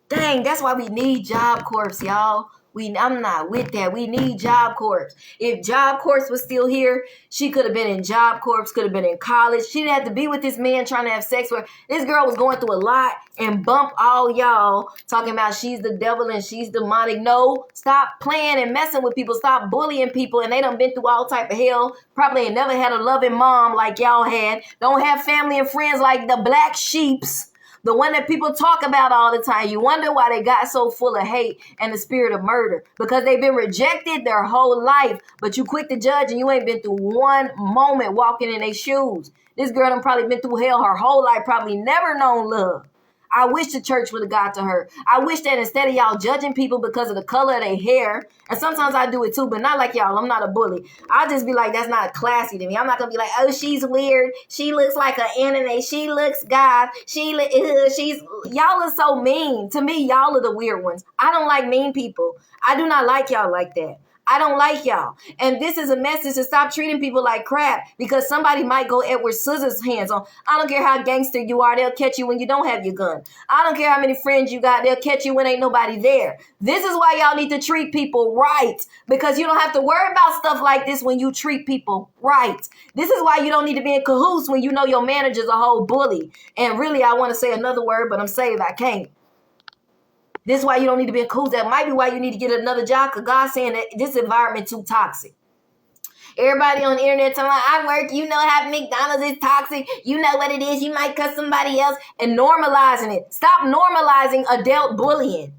That's why we need Job Corps, y'all. I'm not with that. We need Job Corps. If Job Corps was still here, she could have been in Job Corps, could have been in college. She didn't have to be with this man trying to have sex with her. This girl was going through a lot, and bump all y'all talking about she's the devil and she's demonic. No, stop playing and messing with people. Stop bullying people, and they done been through all type of hell. Probably ain't never had a loving mom like y'all had. Don't have family and friends like the black sheeps. The one that people talk about all the time. You wonder why they got so full of hate and the spirit of murder. Because they've been rejected their whole life. But you quick to judge, and you ain't been through one moment walking in their shoes. This girl done probably been through hell her whole life. Probably never known love. I wish the church would have got to her. I wish that instead of y'all judging people because of the color of their hair, and sometimes I do it too, but not like y'all. I'm not a bully. I'll just be like, that's not classy to me. I'm not going to be like, oh, she's weird. She looks like an anime. She looks God. Y'all are so mean. To me, y'all are the weird ones. I don't like mean people. I do not like y'all like that. I don't like y'all. And this is a message to stop treating people like crap, because somebody might go Edward Scissors hands on. I don't care how gangster you are. They'll catch you when you don't have your gun. I don't care how many friends you got. They'll catch you when ain't nobody there. This is why y'all need to treat people right, because you don't have to worry about stuff like this when you treat people right. This is why you don't need to be in cahoots when you know your manager's a whole bully. And really, I want to say another word, but I'm saved. I can't. This is why you don't need to be in cahoots. That might be why you need to get another job, because God's saying that this environment too toxic. Everybody on the internet talking about, I work, how McDonald's is toxic. You know what it is. You might cut somebody else, and normalizing it. Stop normalizing adult bullying.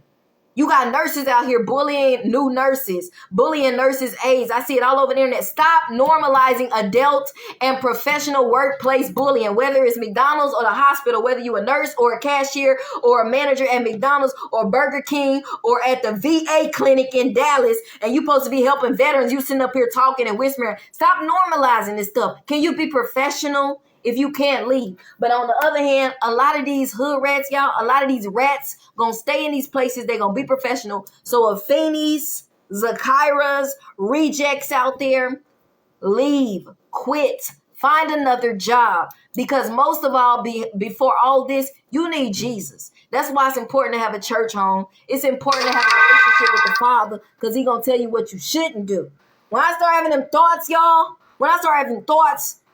You got nurses out here bullying new nurses, bullying nurses' aides. I see it all over the internet. Stop normalizing adult and professional workplace bullying, whether it's McDonald's or the hospital, whether you a nurse or a cashier or a manager at McDonald's or Burger King or at the VA clinic in Dallas, and you supposed to be helping veterans. You sitting up here talking and whispering. Stop normalizing this stuff. Can you be professional? If you can't leave. But on the other hand, a lot of these hood rats, y'all, a lot of these rats gonna stay in these places. They're gonna be professional. So if Afeni's, Zakira's, rejects out there, leave, quit, find another job. Because most of all, before all this, you need Jesus. That's why it's important to have a church home. It's important to have a relationship with the Father, because He's gonna tell you what you shouldn't do. When I start having them thoughts, y'all,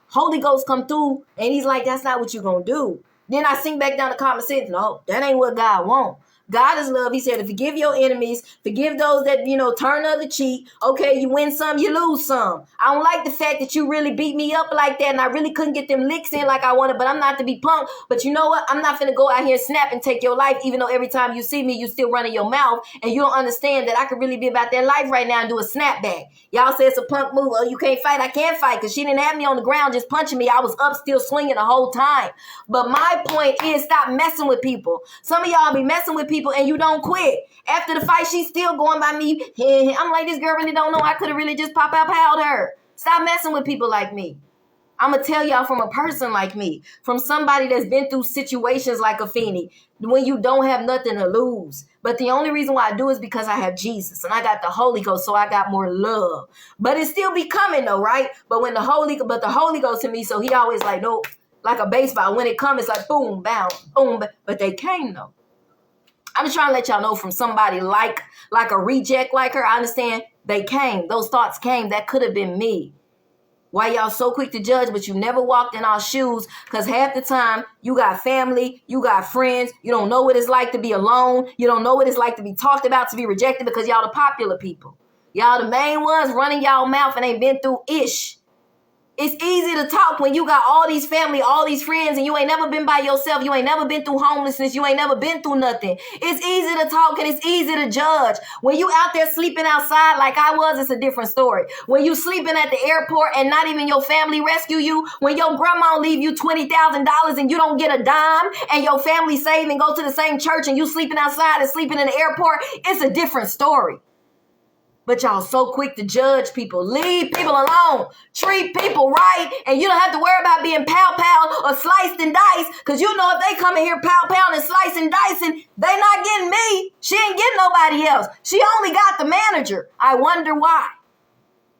Holy Ghost come through, and He's like, that's not what you're going to do. Then I sink back down to common sense. No, that ain't what God wants. God is love. He said, to forgive your enemies, forgive those that, turn the other cheek. Okay, you win some, you lose some. I don't like the fact that you really beat me up like that, and I really couldn't get them licks in like I wanted, but I'm not to be punked. But you know what? I'm not finna go out here and snap and take your life, even though every time you see me, you still running your mouth, and you don't understand that I could really be about that life right now and do a snapback. Y'all say it's a punk move. Oh, you can't fight. I can't fight, because she didn't have me on the ground just punching me. I was up still swinging the whole time. But my point is, stop messing with people. Some of y'all be messing with people and you don't quit. After the fight, she's still going by me. I'm like, this girl really don't know. I could have really just pop out, held her. Stop messing with people like me. I'm going to tell y'all from a person like me, from somebody that's been through situations like a Feeny, when you don't have nothing to lose. But the only reason why I do is because I have Jesus and I got the Holy Ghost, so I got more love. But it still be coming though, right? But the Holy Ghost in me, so he always like, no, like a baseball. When it comes, it's like boom, bounce, boom. But they came though. I'm just trying to let y'all know from somebody like a reject like her. I understand they came. Those thoughts came. That could have been me. Why y'all so quick to judge, but you never walked in our shoes? Because half the time you got family, you got friends. You don't know what it's like to be alone. You don't know what it's like to be talked about, to be rejected, because y'all the popular people. Y'all the main ones running y'all mouth and ain't been through ish. It's easy to talk when you got all these family, all these friends, and you ain't never been by yourself. You ain't never been through homelessness. You ain't never been through nothing. It's easy to talk and it's easy to judge. When you out there sleeping outside like I was, it's a different story. When you sleeping at the airport and not even your family rescue you, when your grandma leave you $20,000 and you don't get a dime, and your family save and go to the same church and you sleeping outside and sleeping in the airport, it's a different story. But y'all so quick to judge people. Leave people alone. Treat people right. And you don't have to worry about being pow-pow or sliced and diced. Because you know if they come in here pow-pow and slice and dicing, they not getting me. She ain't getting nobody else. She only got the manager. I wonder why.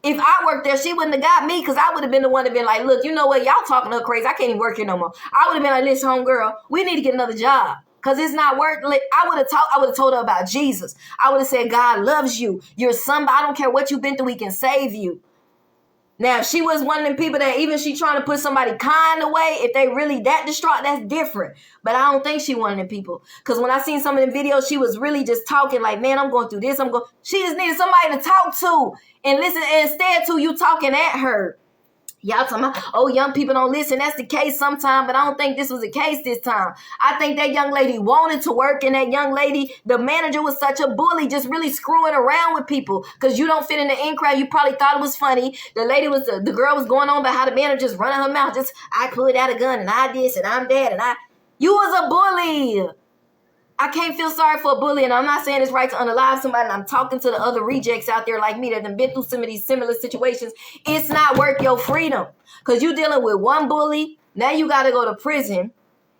If I worked there, she wouldn't have got me, because I would have been the one to been like, look, you know what? Y'all talking her crazy. I can't even work here no more. I would have been like, listen, homegirl, we need to get another job. Because it's not worth it. I would have told her about Jesus. I would have said, God loves you. You're somebody. I don't care what you've been through. He can save you. Now, if she was one of them people that even she trying to put somebody kind away, if they really that distraught, that's different. But I don't think she one of them people. Because when I seen some of them videos, she was really just talking like, man, I'm going through this. She just needed somebody to talk to and listen, instead to you talking at her. Y'all talking about, oh, young people don't listen. That's the case sometimes, but I don't think this was the case this time. I think that young lady wanted to work, and that young lady, the manager, was such a bully, just really screwing around with people because you don't fit in the in crowd. You probably thought it was funny. The girl was going on about how the manager just running her mouth. Just, I pulled out a gun and I this and I'm that and you was a bully. I can't feel sorry for a bully, and I'm not saying it's right to unalive somebody, and I'm talking to the other rejects out there like me that have been through some of these similar situations. It's not worth your freedom, because you're dealing with one bully. Now you got to go to prison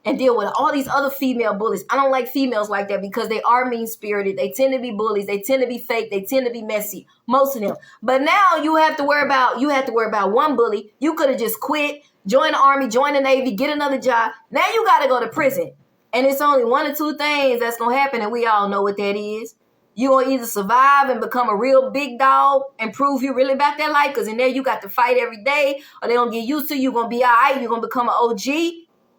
and deal with all these other female bullies. I don't like females like that because they are mean-spirited. They tend to be bullies. They tend to be fake. They tend to be messy, most of them. But now you have to worry about one bully. You could have just quit, join the Army, join the Navy, get another job. Now you got to go to prison. And it's only one or two things that's going to happen, and we all know what that is. You're going to either survive and become a real big dog and prove you really about that life, because in there you got to fight every day, or they're going to get used to you. You're going to be all right. You're going to become an OG.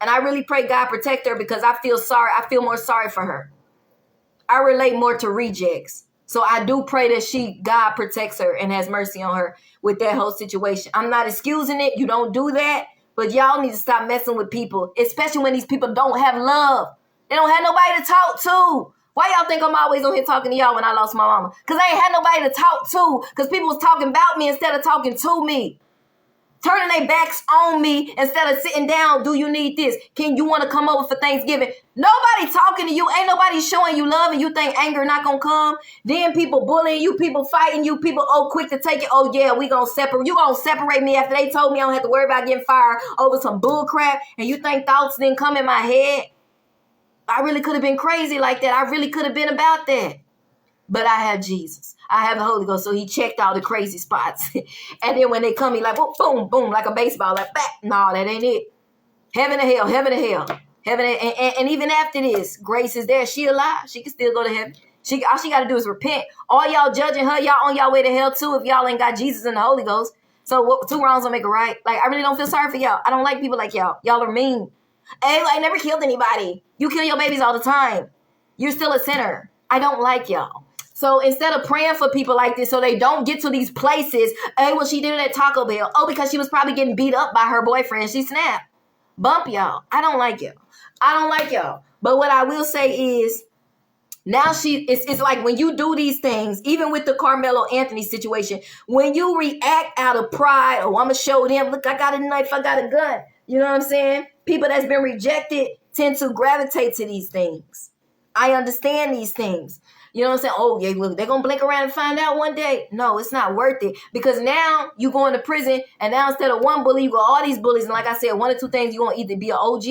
And I really pray God protect her, because I feel sorry. I feel more sorry for her. I relate more to rejects. So I do pray that God protects her and has mercy on her with that whole situation. I'm not excusing it. You don't do that. But y'all need to stop messing with people, especially when these people don't have love. They don't have nobody to talk to. Why y'all think I'm always on here talking to y'all when I lost my mama? Because I ain't had nobody to talk to. Because people was talking about me instead of talking to me. Turning their backs on me instead of sitting down. Do you need this? Can you want to come over for Thanksgiving? Nobody talking to you. Ain't nobody showing you love, and you think anger not going to come. Then people bullying you, people fighting you, people quick to take it. Oh, yeah, we going to separate. You going to separate me after they told me I don't have to worry about getting fired over some bull crap, and you think thoughts didn't come in my head? I really could have been crazy like that. I really could have been about that. But I have Jesus. I have the Holy Ghost, so he checked all the crazy spots. And then when they come, he like, whoop, boom, boom, like a baseball, like, back. No, that ain't it. Heaven to hell, heaven to hell. And even after this, grace is there. She alive. She can still go to heaven. All she got to do is repent. All y'all judging her, y'all on y'all way to hell too if y'all ain't got Jesus and the Holy Ghost. So two wrongs don't make a right. Like, I really don't feel sorry for y'all. I don't like people like y'all. Y'all are mean. Hey, I never killed anybody. You kill your babies all the time. You're still a sinner. I don't like y'all. So instead of praying for people like this so they don't get to these places, hey, well, she did it at Taco Bell. Oh, because she was probably getting beat up by her boyfriend. She snapped. Bump y'all. I don't like y'all. But what I will say is, now it's like when you do these things, even with the Carmelo Anthony situation, when you react out of pride, oh, I'm going to show them, look, I got a knife, I got a gun. You know what I'm saying? People that's been rejected tend to gravitate to these things. I understand these things. You know what I'm saying? Oh, yeah, look, they're going to blink around and find out one day. No, it's not worth it. Because now you go into prison, and now instead of one bully, you got all these bullies. And like I said, one or two things, you're going to either be an OG,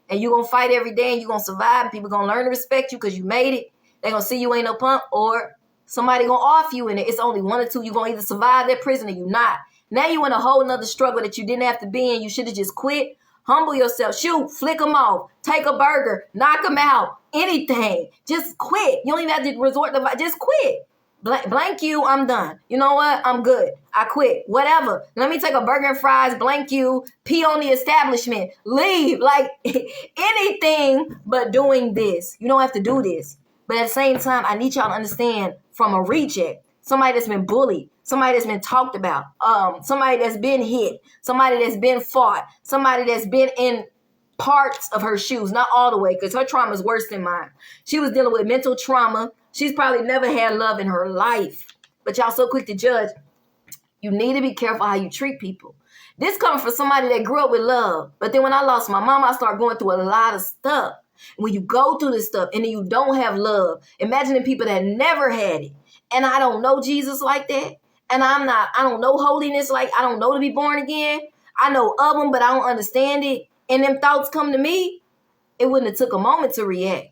and you're going to fight every day, and you're going to survive, and people going to learn to respect you because you made it. They're going to see you ain't no punk, or somebody going to off you, and it's only one or two. You're going to either survive that prison or you're not. Now you in a whole nother struggle that you didn't have to be in. You should have just quit. Humble yourself. Shoot, flick them off. Take a burger. Knock them out. Anything. Just quit. You don't even have to resort to, just quit. Blank you, I'm done. You know what? I'm good. I quit. Whatever. Let me take a burger and fries, blank you, pee on the establishment, leave. Like anything but doing this. You don't have to do this. But at the same time, I need y'all to understand from a reject, somebody that's been bullied, somebody that's been talked about, somebody that's been hit, somebody that's been fought, somebody that's been in parts of her shoes, not all the way, because her trauma is worse than mine. She was dealing with mental trauma. She's probably never had love in her life. But y'all so quick to judge. You need to be careful how you treat people. This comes from somebody that grew up with love. But then when I lost my mom, I started going through a lot of stuff. When you go through this stuff and then you don't have love, imagine the people that never had it. And I don't know Jesus like that. And I don't know holiness like, I don't know to be born again. I know of them, but I don't understand it. And them thoughts come to me, it wouldn't have took a moment to react.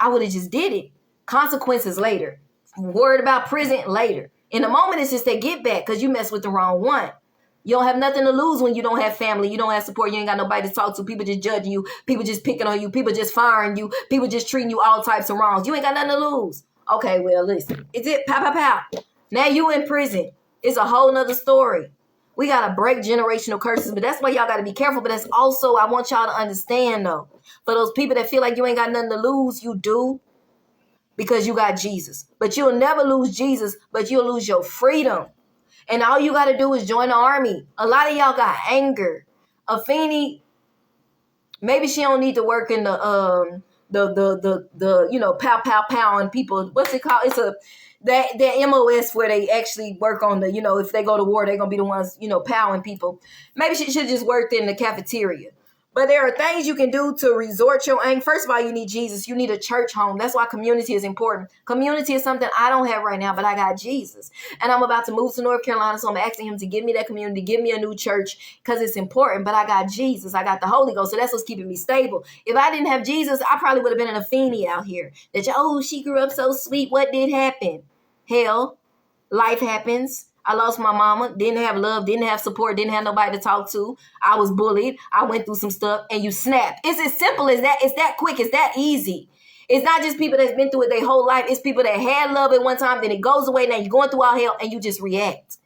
I would have just did it. Consequences later. Worried about prison later. In the moment, it's just that get back because you mess with the wrong one. You don't have nothing to lose when you don't have family. You don't have support. You ain't got nobody to talk to. People just judging you. People just picking on you. People just firing you. People just treating you all types of wrongs. You ain't got nothing to lose. Okay, well, listen. It's it. Pow, pow, pow. Now you in prison. It's a whole nother story. We got to break generational curses, but that's why y'all got to be careful. But that's also, I want y'all to understand, though. For those people that feel like you ain't got nothing to lose, you do. Because you got Jesus. But you'll never lose Jesus, but you'll lose your freedom. And all you got to do is join the army. A lot of y'all got anger. Afeni, maybe she don't need to work in the pow, pow, pow on people. What's it called? It's that MOS where they actually work on the, if they go to war, they're going to be the ones, powing people. Maybe she should just work in the cafeteria. But there are things you can do to resort your anger. First of all, you need Jesus. You need a church home. That's why community is important. Community is something I don't have right now, but I got Jesus. And I'm about to move to North Carolina, so I'm asking him to give me that community, give me a new church, because it's important. But I got Jesus. I got the Holy Ghost, so that's what's keeping me stable. If I didn't have Jesus, I probably would have been an Afeni out here. She grew up so sweet. What did happen? Hell, life happens. I lost my mama, didn't have love, didn't have support, didn't have nobody to talk to. I was bullied. I went through some stuff, and you snap. It's as simple as that. It's that quick. It's that easy. It's not just people that's been through it their whole life. It's people that had love at one time, then it goes away. Now you're going through all hell, and you just react.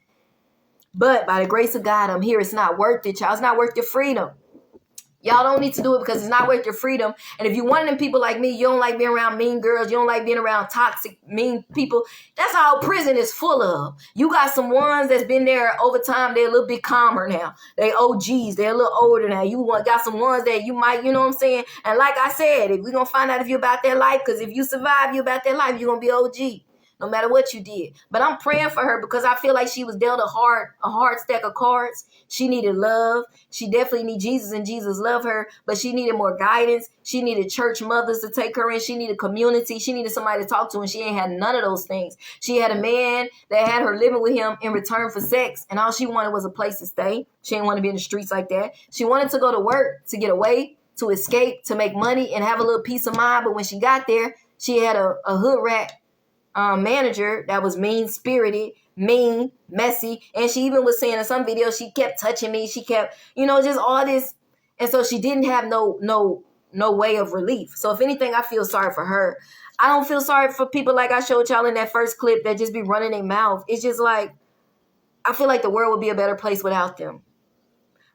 But by the grace of God, I'm here. It's not worth it, y'all. It's not worth your freedom. Y'all don't need to do it because it's not worth your freedom. And if you're one of them people like me, you don't like being around mean girls, you don't like being around toxic, mean people, that's all prison is full of. You got some ones that's been there over time. They're a little bit calmer now. They OGs. They're a little older now. Got some ones that you might, you know what I'm saying? And like I said, if we're going to find out if you're about that life, because if you survive, you're about that life, you're going to be OG. No matter what you did. But I'm praying for her because I feel like she was dealt a hard stack of cards. She needed love. She definitely needed Jesus, and Jesus loved her. But she needed more guidance. She needed church mothers to take her in. She needed community. She needed somebody to talk to, and she ain't had none of those things. She had a man that had her living with him in return for sex, and all she wanted was a place to stay. She didn't want to be in the streets like that. She wanted to go to work, to get away, to escape, to make money, and have a little peace of mind. But when she got there, she had a hood rat manager that was mean-spirited, mean, messy, and she even was saying in some videos she kept touching me. She kept, just all this, and so she didn't have no way of relief. So if anything, I feel sorry for her. I don't feel sorry for people like I showed y'all in that first clip that just be running their mouth. It's just like I feel like the world would be a better place without them.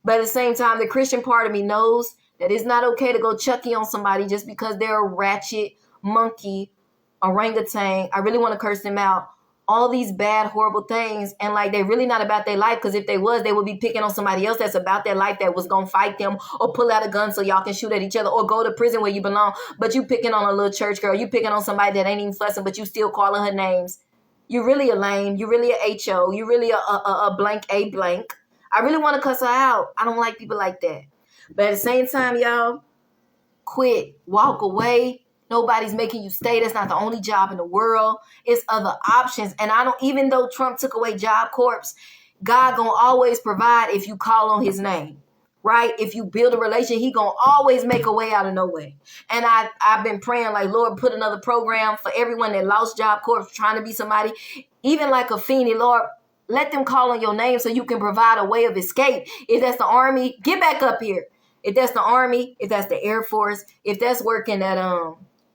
But at the same time, the Christian part of me knows that it's not okay to go Chucky on somebody just because they're a ratchet monkey, orangutan. I really want to curse them out. All these bad, horrible things. And like, they're really not about their life, because if they was, they would be picking on somebody else that's about their life, that was going to fight them or pull out a gun so y'all can shoot at each other or go to prison where you belong. But you picking on a little church girl. You picking on somebody that ain't even fussing, but you still calling her names. You really a lame. You really a HO. You really a blank A blank. I really want to cuss her out. I don't like people like that. But at the same time, y'all, quit. Walk away. Nobody's making you stay. That's not the only job in the world. It's other options. And even though Trump took away Job Corps, God gonna always provide if you call on his name, right? If you build a relation, he gonna always make a way out of no way. And I've been praying like, Lord, put another program for everyone that lost Job Corps, trying to be somebody, even like a Feeney, Lord, let them call on your name so you can provide a way of escape. If that's the Army, get back up here. If that's the Army, if that's the Air Force, if that's working at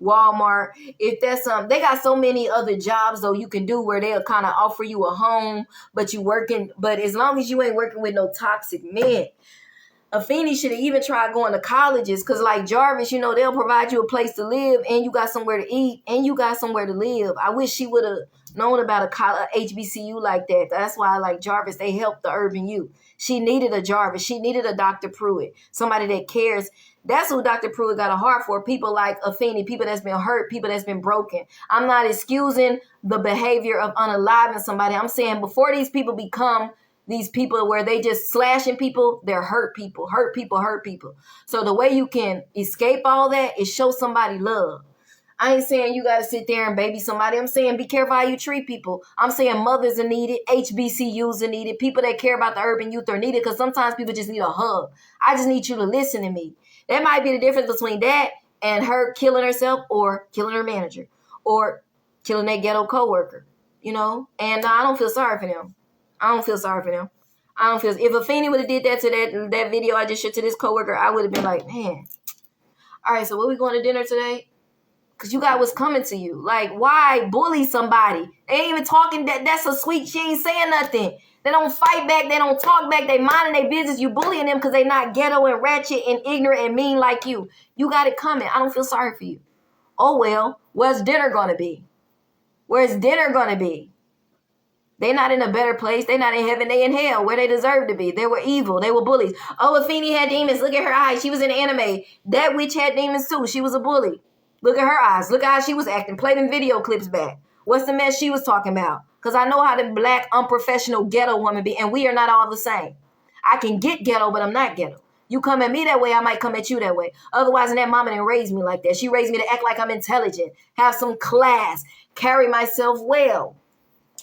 Walmart, if that's they got so many other jobs though you can do where they'll kind of offer you a home, but as long as you ain't working with no toxic men. Afeni should have even tried going to colleges, because like Jarvis, they'll provide you a place to live, and you got somewhere to eat, and you got somewhere to live. I wish she would have known about a HBCU like that. That's why, like Jarvis, they helped the urban youth. She needed a Jarvis. She needed a Dr. Pruitt, somebody that cares. That's who Dr. Pruitt got a heart for. People like Afeni, people that's been hurt, people that's been broken. I'm not excusing the behavior of unaliving somebody. I'm saying before these people become these people where they just slashing people, they're hurt people. So the way you can escape all that is show somebody love. I ain't saying you got to sit there and baby somebody. I'm saying be careful how you treat people. I'm saying mothers are needed, HBCUs are needed, people that care about the urban youth are needed, because sometimes people just need a hug. I just need you to listen to me. That might be the difference between that and her killing herself or killing her manager or killing that ghetto coworker, And I don't feel sorry for them. If Afeni would have did that to that video I just showed to this coworker, I would have been like, man, all right, so what we going to dinner today? Because you got what's coming to you. Like, why bully somebody? They ain't even talking. That's a sweet, she ain't saying nothing. They don't fight back. They don't talk back. They minding their business. You bullying them because they not ghetto and ratchet and ignorant and mean like you. You got it coming. I don't feel sorry for you. Oh, well, where's dinner going to be? They not in a better place. They not in heaven. They in hell where they deserve to be. They were evil. They were bullies. Oh, Afeni had demons. Look at her eyes. She was in anime. That witch had demons too. She was a bully. Look at her eyes. Look at how she was acting. Play them video clips back. What's the mess she was talking about? Because I know how the black, unprofessional ghetto woman be. And we are not all the same. I can get ghetto, but I'm not ghetto. You come at me that way, I might come at you that way. Otherwise, that mama didn't raise me like that. She raised me to act like I'm intelligent, have some class, carry myself well.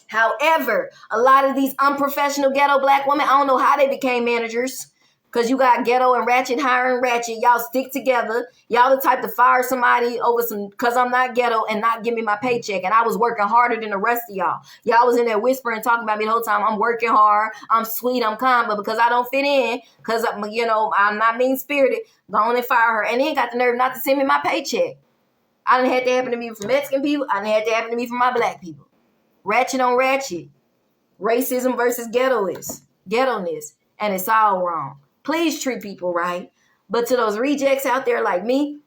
However, a lot of these unprofessional ghetto black women, I don't know how they became managers, because you got ghetto and ratchet hiring ratchet. Y'all stick together. Y'all the type to fire somebody over because I'm not ghetto and not give me my paycheck. And I was working harder than the rest of y'all. Y'all was in there whispering, talking about me the whole time. I'm working hard. I'm sweet. I'm kind. But because I don't fit in, because, I'm not mean-spirited, go on and fire her. And they ain't got the nerve not to send me my paycheck. I done had that happen to me from Mexican people. I done had that happen to me from my black people. Ratchet on ratchet. Racism versus ghettoness. And it's all wrong. Please treat people right. But to those rejects out there like me,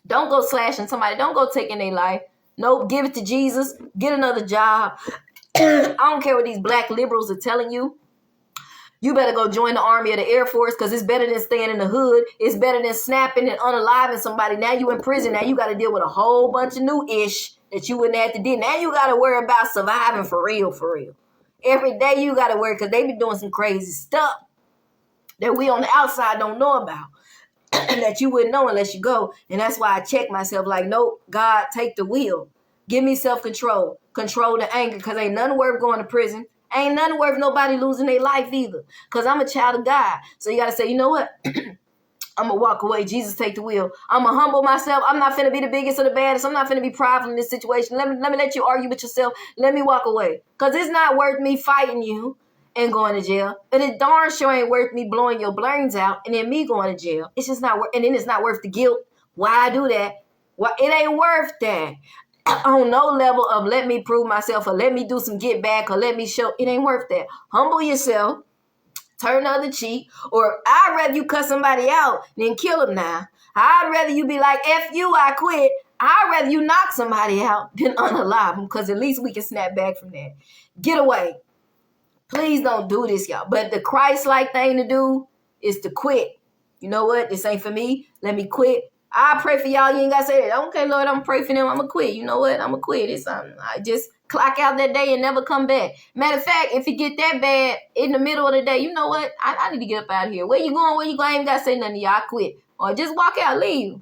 don't go slashing somebody. Don't go taking their life. Nope, give it to Jesus. Get another job. I don't care what these black liberals are telling you. You better go join the Army or the Air Force, because it's better than staying in the hood. It's better than snapping and unaliving somebody. Now you in prison. Now you got to deal with a whole bunch of new ish that you wouldn't have to do. Now you got to worry about surviving for real. Every day you got to worry, because they be doing some crazy stuff that we on the outside don't know about, that you wouldn't know unless you go. And that's why I check myself like, nope, God, take the wheel. Give me self-control. Control the anger, because ain't nothing worth going to prison. Ain't nothing worth nobody losing their life either, because I'm a child of God. So you got to say, you know what? I'm going to walk away. Jesus, take the wheel. I'm going to humble myself. I'm not finna be the biggest or the baddest. I'm not finna be prideful in this situation. Let me let you argue with yourself. Let me walk away, because it's not worth me fighting you and going to jail. And it darn sure ain't worth me blowing your brains out and then me going to jail. It's just not worth, and then it's not worth the guilt. Why I do that? Well, it ain't worth that. On no level of let me prove myself or let me do some get back or let me show. It ain't worth that. Humble yourself. Turn the other cheek. Or I'd rather you cut somebody out than kill them now. I'd rather you be like, F you, I quit. I'd rather you knock somebody out than unalive them, because at least we can snap back from that. Get away. Please don't do this, y'all. But the Christ-like thing to do is to quit. You know what? This ain't for me. Let me quit. I pray for y'all. You ain't got to say that. Okay, Lord, I'm going to pray for them. I'm going to quit. You know what? I'm going to quit. I just clock out that day and never come back. Matter of fact, if you get that bad in the middle of the day, you know what? I need to get up out of here. Where you going? I ain't got to say nothing to y'all. I quit. Or just walk out, leave.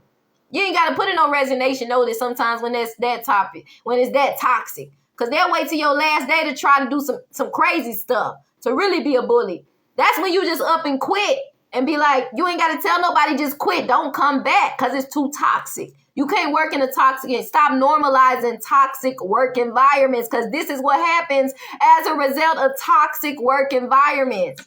You ain't got to put in no resignation notice sometimes when it's that toxic. Because they'll wait till your last day to try to do some crazy stuff, to really be a bully. That's when you just up and quit and be like, you ain't got to tell nobody, just quit. Don't come back because it's too toxic. You can't work in a toxic, stop normalizing toxic work environments, because this is what happens as a result of toxic work environments.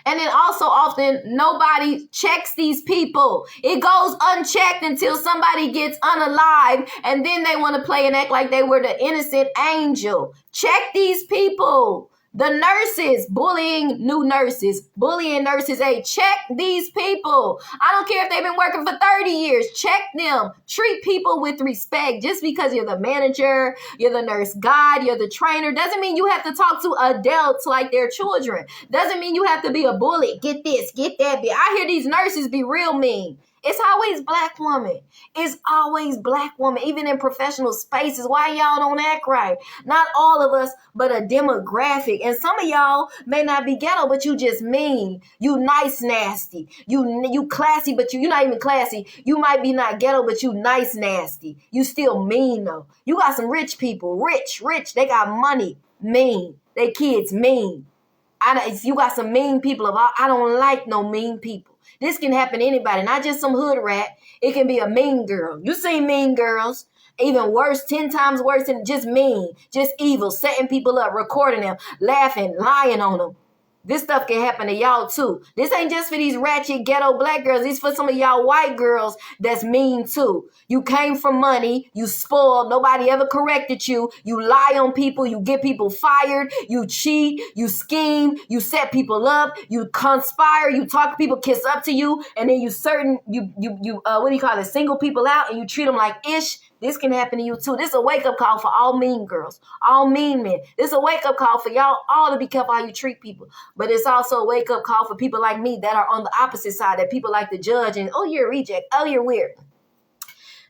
And then also often nobody checks these people. It goes unchecked until somebody gets unalived, and then they want to play and act like they were the innocent angel. Check these people. The nurses bullying new nurses, bullying nurses. Hey, check these people. I don't care if they've been working for 30 years. Check them. Treat people with respect. Just because you're the manager, you're the nurse guide, you're the trainer, doesn't mean you have to talk to adults like they're children. Doesn't mean you have to be a bully. Get this, get that. I hear these nurses be real mean. It's always black woman. It's always black woman, even in professional spaces. Why y'all don't act right? Not all of us, but a demographic. And some of y'all may not be ghetto, but you just mean. You nice, nasty. You classy, but you're not even classy. You might be not ghetto, but you nice, nasty. You still mean, though. You got some rich people. Rich. They got money. Mean. They kids mean. You got some mean people. I don't like no mean people. This can happen to anybody, not just some hood rat. It can be a mean girl. You see mean girls, even worse, 10 times worse than just mean, just evil, setting people up, recording them, laughing, lying on them. This stuff can happen to y'all too. This ain't just for these ratchet ghetto black girls. It's for some of y'all white girls that's mean too. You came from money. You spoiled. Nobody ever corrected you. You lie on people. You get people fired. You cheat. You scheme. You set people up. You conspire. You talk to people, kiss up to you, and then you what do you call it? Single people out, and you treat them like ish. This can happen to you too. This is a wake-up call for all mean girls, all mean men. This is a wake-up call for y'all all to be careful how you treat people. But it's also a wake-up call for people like me that are on the opposite side, that people like to judge and, oh, you're a reject. Oh, you're weird.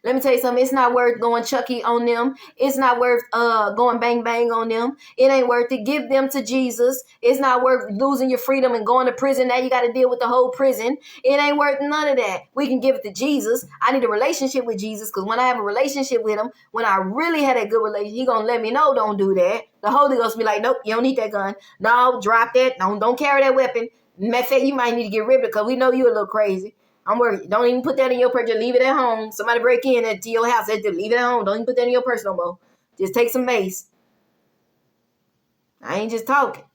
Let me tell you something. It's not worth going Chucky on them. It's not worth going bang bang on them. It ain't worth it. Give them to Jesus. It's not worth losing your freedom and going to prison. Now you got to deal with the whole prison. It ain't worth none of that. We can give it to Jesus. I need a relationship with Jesus, because when I have a relationship with him, when I really had a good relationship, he going to let me know don't do that. The Holy Ghost be like, nope, you don't need that gun. No, drop that. Don't carry that weapon. Matter of fact, you might need to get rid of it because we know you're a little crazy. I'm worried. Don't even put that in your purse. Just leave it at home. Somebody break in to your house. Just leave it at home. Don't even put that in your purse no more. Just take some mace. I ain't just talking.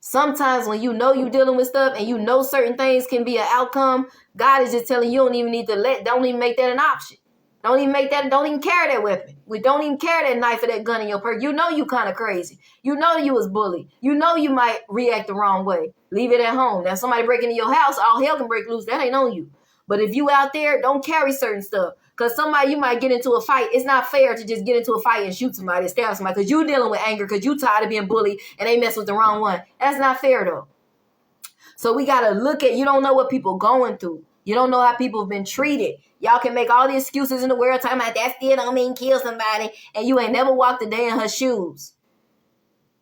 Sometimes when you know you're dealing with stuff and you know certain things can be an outcome, God is just telling you don't even need to don't even make that an option. Don't even carry that weapon. We don't even carry that knife or that gun in your purse. You know you kind of crazy. You know you was bullied. You know you might react the wrong way. Leave it at home. Now somebody break into your house, all hell can break loose. That ain't on you. But if you out there, don't carry certain stuff. Because somebody, you might get into a fight. It's not fair to just get into a fight and shoot somebody and stab somebody because you dealing with anger because you tired of being bullied and they mess with the wrong one. That's not fair though. So we got to look at, you don't know what people going through. You don't know how people have been treated. Y'all can make all the excuses in the world talking about that still don't mean kill somebody, and you ain't never walked a day in her shoes.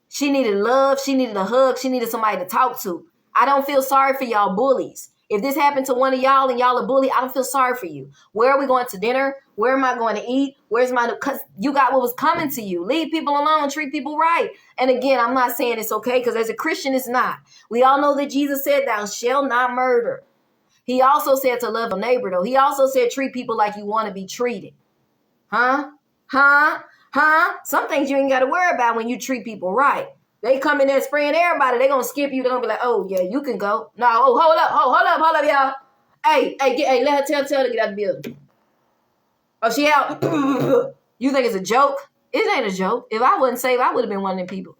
She needed love. She needed a hug. She needed somebody to talk to. I don't feel sorry for y'all bullies. If this happened to one of y'all and y'all a bully, I don't feel sorry for you. Where are we going to dinner? Where am I going to eat? Because you got what was coming to you. Leave people alone. Treat people right. And again, I'm not saying it's okay, because as a Christian, it's not. We all know that Jesus said, thou shalt not murder. He also said to love a neighbor, though. He also said treat people like you want to be treated. Huh? Some things you ain't got to worry about when you treat people right. They come in there spraying everybody. They going to skip you. They're going to be like, oh, yeah, you can go. No, hold up, y'all. Hey, let her tell her to get out the building. Oh, she out. You think it's a joke? It ain't a joke. If I wasn't saved, I would have been one of them people.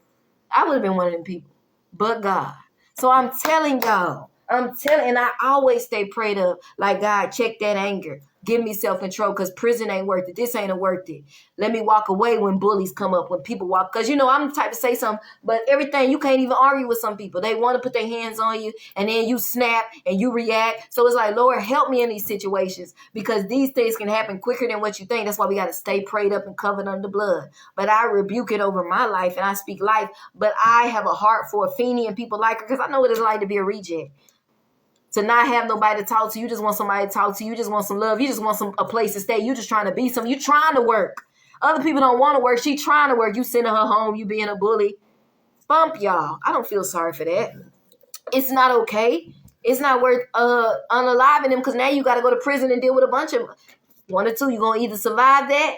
But God. So I'm telling y'all. And I always stay prayed up. Like, God, check that anger. Give me self-control, because prison ain't worth it. This ain't worth it. Let me walk away when bullies come up, when people walk. Because, I'm the type to say something, but everything, you can't even argue with some people. They want to put their hands on you, and then you snap and you react. So it's like, Lord, help me in these situations, because these things can happen quicker than what you think. That's why we got to stay prayed up and covered under the blood. But I rebuke it over my life, and I speak life. But I have a heart for Afeni and people like her, because I know what it's like to be a reject. to not have nobody to talk to. You just want somebody to talk to. You just want some love. You just want a place to stay. You just trying to be something. You trying to work. Other people don't want to work. She trying to work. You sending her home. You being a bully. Bump y'all. I don't feel sorry for that. It's not okay. It's not worth unaliving them, because now you got to go to prison and deal with a bunch of one or two. You're going to either survive that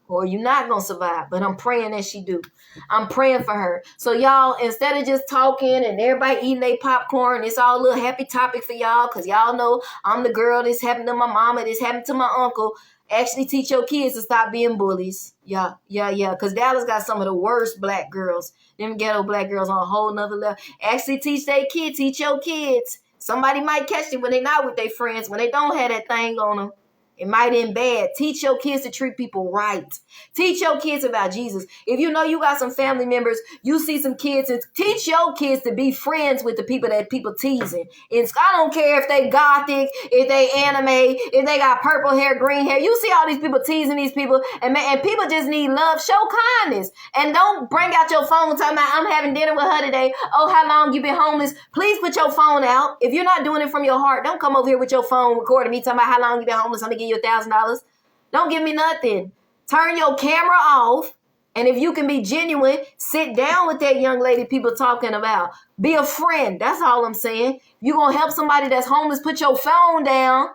or you're not going to survive. But I'm praying that she do. I'm praying for her. So y'all, instead of just talking and everybody eating their popcorn, it's all a little happy topic for y'all, because y'all know I'm the girl. This happened to my mama. This happened to my uncle. Actually teach your kids to stop being bullies. Yeah. Because Dallas got some of the worst black girls. Them ghetto black girls on a whole nother level. Actually teach their kids. Teach your kids. Somebody might catch it when they're not with their friends, when they don't have that thing on them. It might end bad. Teach your kids to treat people right. Teach your kids about Jesus. If you know you got some family members, you see some kids, and teach your kids to be friends with the people that people teasing. And I don't care if they gothic, if they anime, if they got purple hair, green hair. You see all these people teasing these people, and people just need love. Show kindness. And don't bring out your phone talking about, I'm having dinner with her today. Oh, how long you been homeless? Please put your phone out. If you're not doing it from your heart, don't come over here with your phone recording me talking about how long you been homeless. I'm going to give you $1,000. Don't give me nothing. Turn your camera off. And if you can be genuine, sit down with that young lady people talking about. Be a friend. That's all I'm saying. If you're going to help somebody that's homeless, put your phone down.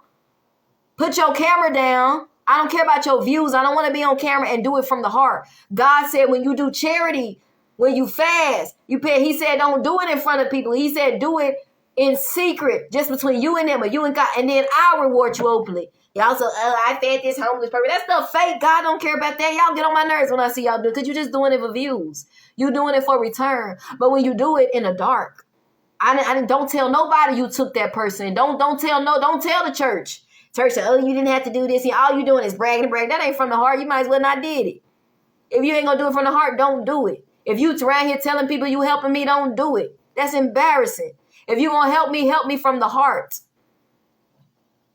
Put your camera down. I don't care about your views. I don't want to be on camera, and do it from the heart. God said when you do charity, when you fast, you pay. He said don't do it in front of people. He said do it in secret, just between you and them, or you and God, and then I'll reward you openly. Y'all so, I fed this homeless person. That stuff fake. God don't care about that. Y'all get on my nerves when I see y'all do it, because you're just doing it for views. You're doing it for return. But when you do it in the dark, I don't tell nobody you took that person. Don't tell the church. Church said, oh, you didn't have to do this. And all you doing is bragging and bragging. That ain't from the heart. You might as well not did it. If you ain't going to do it from the heart, don't do it. If you around here telling people you helping me, don't do it. That's embarrassing. If you going to help me from the heart.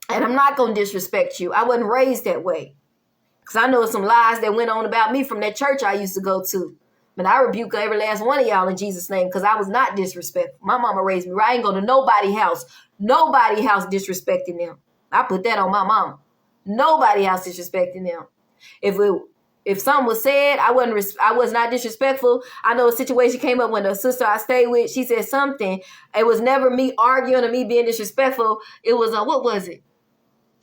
And I'm not going to disrespect you. I wasn't raised that way. Because I know some lies that went on about me from that church I used to go to. But I rebuke every last one of y'all in Jesus' name, because I was not disrespectful. My mama raised me right. I ain't go to nobody's house. Nobody's house disrespecting them. I put that on my mama. Nobody's house disrespecting them. If something was said, I was not disrespectful. I know a situation came up when the sister I stayed with, she said something. It was never me arguing or me being disrespectful. It was what was it?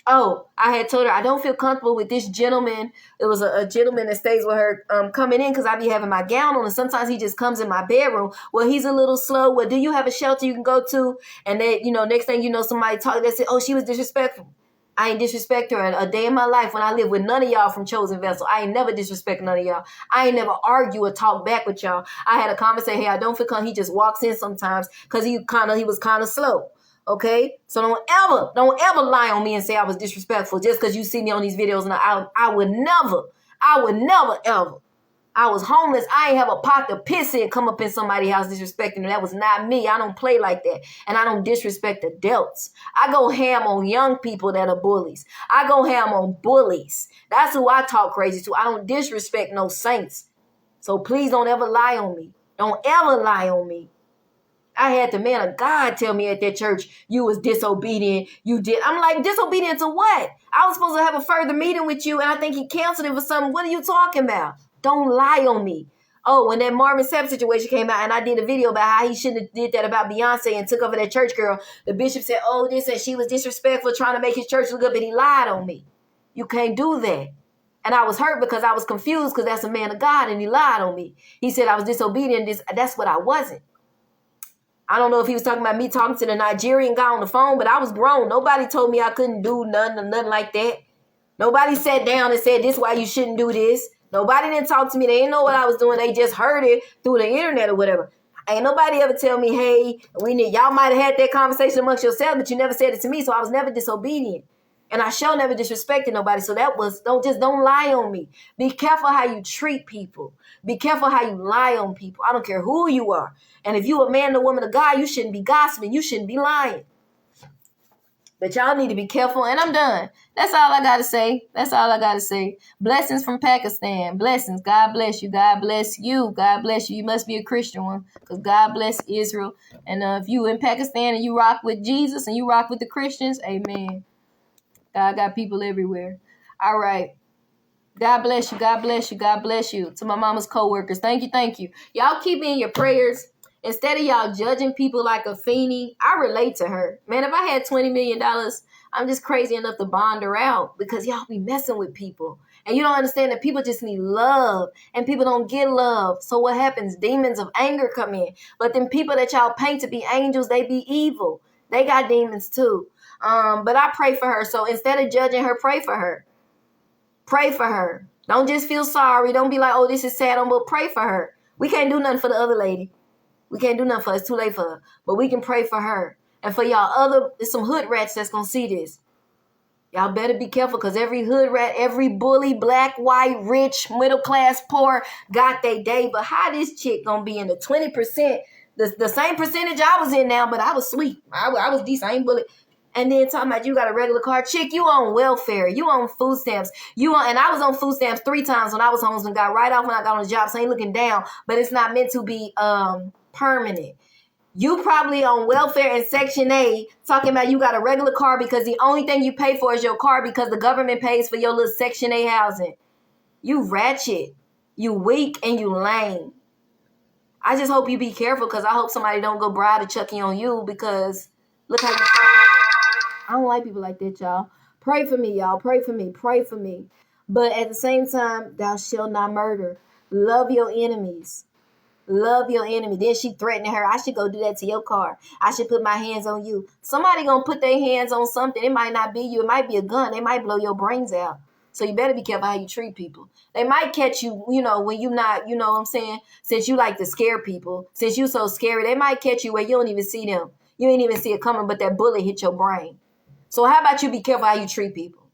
Oh, I had told her I don't feel comfortable with this gentleman. It was a gentleman that stays with her coming in, because I be having my gown on, and sometimes he just comes in my bedroom. Well, he's a little slow. Well, do you have a shelter you can go to? And then, next thing you know, somebody talked that said, oh, she was disrespectful. I ain't disrespect her a day in my life when I live with none of y'all from Chosen Vessel. I ain't never disrespect none of y'all. I ain't never argue or talk back with y'all. I had a conversation, hey, I don't feel comfortable. He just walks in sometimes because he was kind of slow. Okay, so don't ever lie on me and say I was disrespectful just because you see me on these videos. And I would never ever. I was homeless. I ain't have a pot to piss in, come up in somebody's house disrespecting them. That was not me. I don't play like that, and I don't disrespect adults. I go ham on young people that are bullies. I go ham on bullies. That's who I talk crazy to. I don't disrespect no saints. So please don't ever lie on me. Don't ever lie on me. I had the man of God tell me at that church, you was disobedient. You did. I'm like, disobedient to what? I was supposed to have a further meeting with you, and I think he canceled it for something. What are you talking about? Don't lie on me. Oh, when that Marvin Sapp situation came out, and I did a video about how he shouldn't have did that about Beyonce and took over that church girl, the bishop said, oh, this and she was disrespectful, trying to make his church look good, but he lied on me. You can't do that. And I was hurt because I was confused, because that's a man of God, and he lied on me. He said I was disobedient. That's what I wasn't. I don't know if he was talking about me talking to the Nigerian guy on the phone, but I was grown. Nobody told me I couldn't do nothing like that. Nobody sat down and said, this is why you shouldn't do this. Nobody didn't talk to me. They didn't know what I was doing. They just heard it through the internet or whatever. Ain't nobody ever tell me, hey, y'all might have had that conversation amongst yourselves, but you never said it to me, so I was never disobedient. And I sure never disrespected nobody. So that was, don't lie on me. Be careful how you treat people. Be careful how you lie on people. I don't care who you are. And if you a man or woman of God, you shouldn't be gossiping. You shouldn't be lying. But y'all need to be careful, and I'm done. That's all I got to say. That's all I got to say. Blessings from Pakistan. Blessings. God bless you. God bless you. God bless you. You must be a Christian one, because God bless Israel. And if you in Pakistan and you rock with Jesus and you rock with the Christians, amen. God got people everywhere. All right. God bless you. God bless you. God bless you. To my mama's co-workers, thank you. Thank you. Y'all keep in your prayers. Instead of y'all judging people like a fienie, I relate to her. Man, if I had $20 million, I'm just crazy enough to bond her out because y'all be messing with people. And you don't understand that people just need love and people don't get love. So what happens? Demons of anger come in. But then people that y'all paint to be angels, they be evil. They got demons too. But I pray for her. So instead of judging her, pray for her. Pray for her. Don't just feel sorry. Don't be like, oh, this is sad. But pray for her. We can't do nothing for the other lady. We can't do nothing for her. It's too late for her. But we can pray for her. And for y'all there's some hood rats that's going to see this. Y'all better be careful because every hood rat, every bully, black, white, rich, middle class, poor, got their day. But how this chick going to be in the 20%, the same percentage I was in now, but I was sweet. I was decent. I ain't bully. And then talking about you got a regular car. Chick, you on welfare. You on food stamps. And I was on food stamps 3 times when I was homeless and got right off when I got on the job. So I ain't looking down. But it's not meant to be permanent. You probably on welfare in Section 8 talking about you got a regular car because the only thing you pay for is your car because the government pays for your little Section 8 housing. You ratchet. You weak and you lame. I just hope you be careful because I hope somebody don't go bride a Chucky on you because look how you I don't like people like that, y'all. Pray for me, y'all. Pray for me. Pray for me. But at the same time, thou shalt not murder. Love your enemies. Love your enemy. Then she threatened her. I should go do that to your car. I should put my hands on you. Somebody gonna put their hands on something. It might not be you. It might be a gun. They might blow your brains out. So you better be careful how you treat people. They might catch you, when you not, you know what I'm saying? Since you like to scare people, since you so scary, they might catch you where you don't even see them. You ain't even see it coming, but that bullet hit your brain. So how about you be careful how you treat people?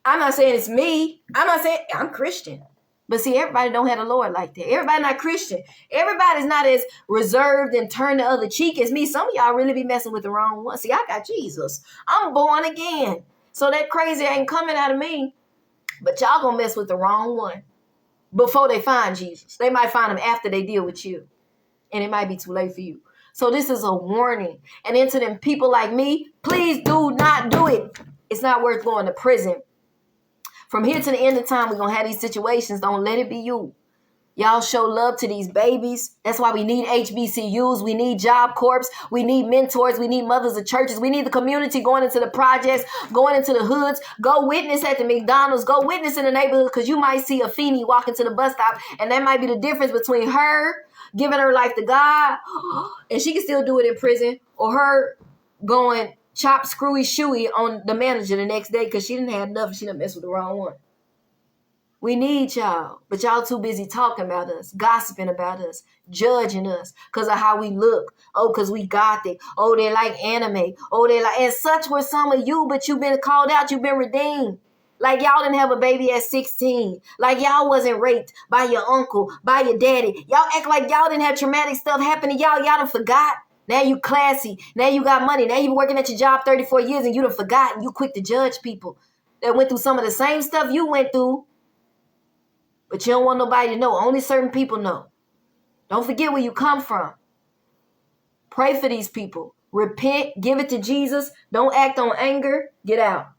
I'm not saying it's me. I'm not saying I'm Christian. But see, everybody don't have the Lord like that. Everybody not Christian. Everybody's not as reserved and turn the other cheek as me. Some of y'all really be messing with the wrong one. See, I got Jesus. I'm born again. So that crazy ain't coming out of me. But y'all gonna mess with the wrong one before they find Jesus. They might find him after they deal with you. And it might be too late for you. So this is a warning. And into them people like me, please do not do it. It's not worth going to prison. From here to the end of time, we're going to have these situations. Don't let it be you. Y'all show love to these babies. That's why we need HBCUs. We need Job Corps. We need mentors. We need mothers of churches. We need the community going into the projects, going into the hoods. Go witness at the McDonald's. Go witness in the neighborhood because you might see a feenie walking to the bus stop. And that might be the difference between her giving her life to God and she can still do it in prison, or her going chop screwy shoey on the manager the next day because she didn't have enough and she done messed with the wrong one. We need y'all, but y'all too busy talking about us, gossiping about us, judging us because of how we look. Oh, because we gothic. Oh, they like anime. Oh, they like, and such were some of you, but you've been called out. You've been redeemed. Like y'all didn't have a baby at 16. Like y'all wasn't raped by your uncle, by your daddy. Y'all act like y'all didn't have traumatic stuff happen to y'all. Y'all done forgot. Now you classy. Now you got money. Now you been working at your job 34 years and you done forgotten. You quick to judge people that went through some of the same stuff you went through. But you don't want nobody to know. Only certain people know. Don't forget where you come from. Pray for these people. Repent. Give it to Jesus. Don't act on anger. Get out.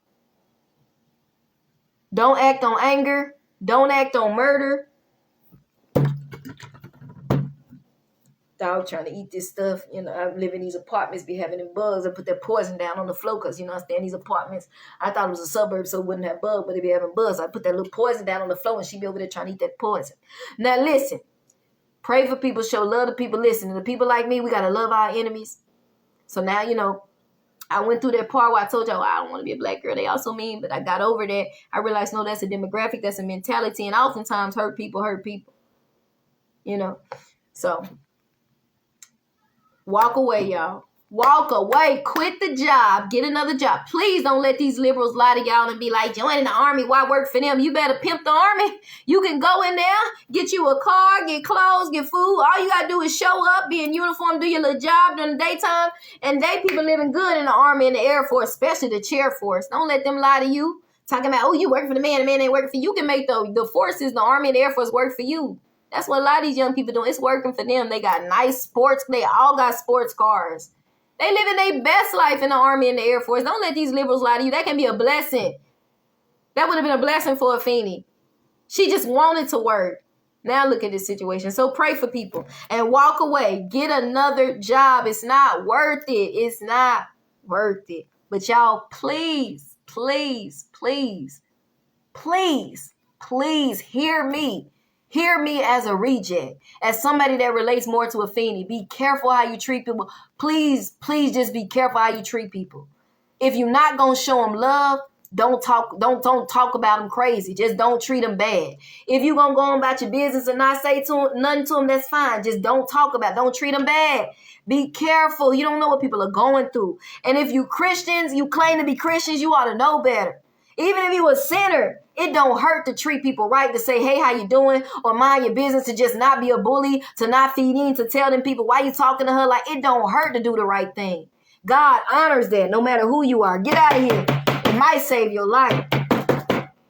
Don't act on anger. Don't act on murder. Dog trying to eat this stuff. I live in these apartments, be having them bugs. I put that poison down on the floor because, I stay in these apartments. I thought it was a suburb, so it wouldn't have bugs, but they be having bugs. I put that little poison down on the floor and she be over there trying to eat that poison. Now listen, pray for people, show love to people. Listen, to people like me, we got to love our enemies. So now, I went through that part where I told y'all I don't want to be a black girl. They also mean, but I got over that. I realized, no, that's a demographic, that's a mentality, and oftentimes hurt people. So walk away, y'all. Walk away, quit the job, get another job. Please don't let these liberals lie to y'all and be like, joining the army, why work for them? You better pimp the army. You can go in there, get you a car, get clothes, get food. All you gotta do is show up, be in uniform, do your little job during the daytime. And they people living good in the army and the Air Force, especially the chair force. Don't let them lie to you. Talking about, oh, you working for the man ain't working for you. You can make the forces, the army and the Air Force work for you. That's what a lot of these young people doing. It's working for them. They got nice sports, they all got sports cars. They living their best life in the Army and the Air Force. Don't let these liberals lie to you. That can be a blessing. That would have been a blessing for Afeni. She just wanted to work. Now look at this situation. So pray for people and walk away. Get another job. It's not worth it. It's not worth it. But y'all, please, please, please, please, please hear me. Hear me as a reject, as somebody that relates more to Afeni. Be careful how you treat people. Please, please just be careful how you treat people. If you're not going to show them love, don't talk about them crazy. Just don't treat them bad. If you're going to go on about your business and not say nothing to them, that's fine. Just don't don't treat them bad. Be careful. You don't know what people are going through. And if you Christians, you claim to be Christians, you ought to know better. Even if you a sinner, it don't hurt to treat people right, to say, hey, how you doing? Or mind your business, to just not be a bully, to not feed in, to tell them people why you talking to her. Like, it don't hurt to do the right thing. God honors that no matter who you are. Get out of here. It might save your life.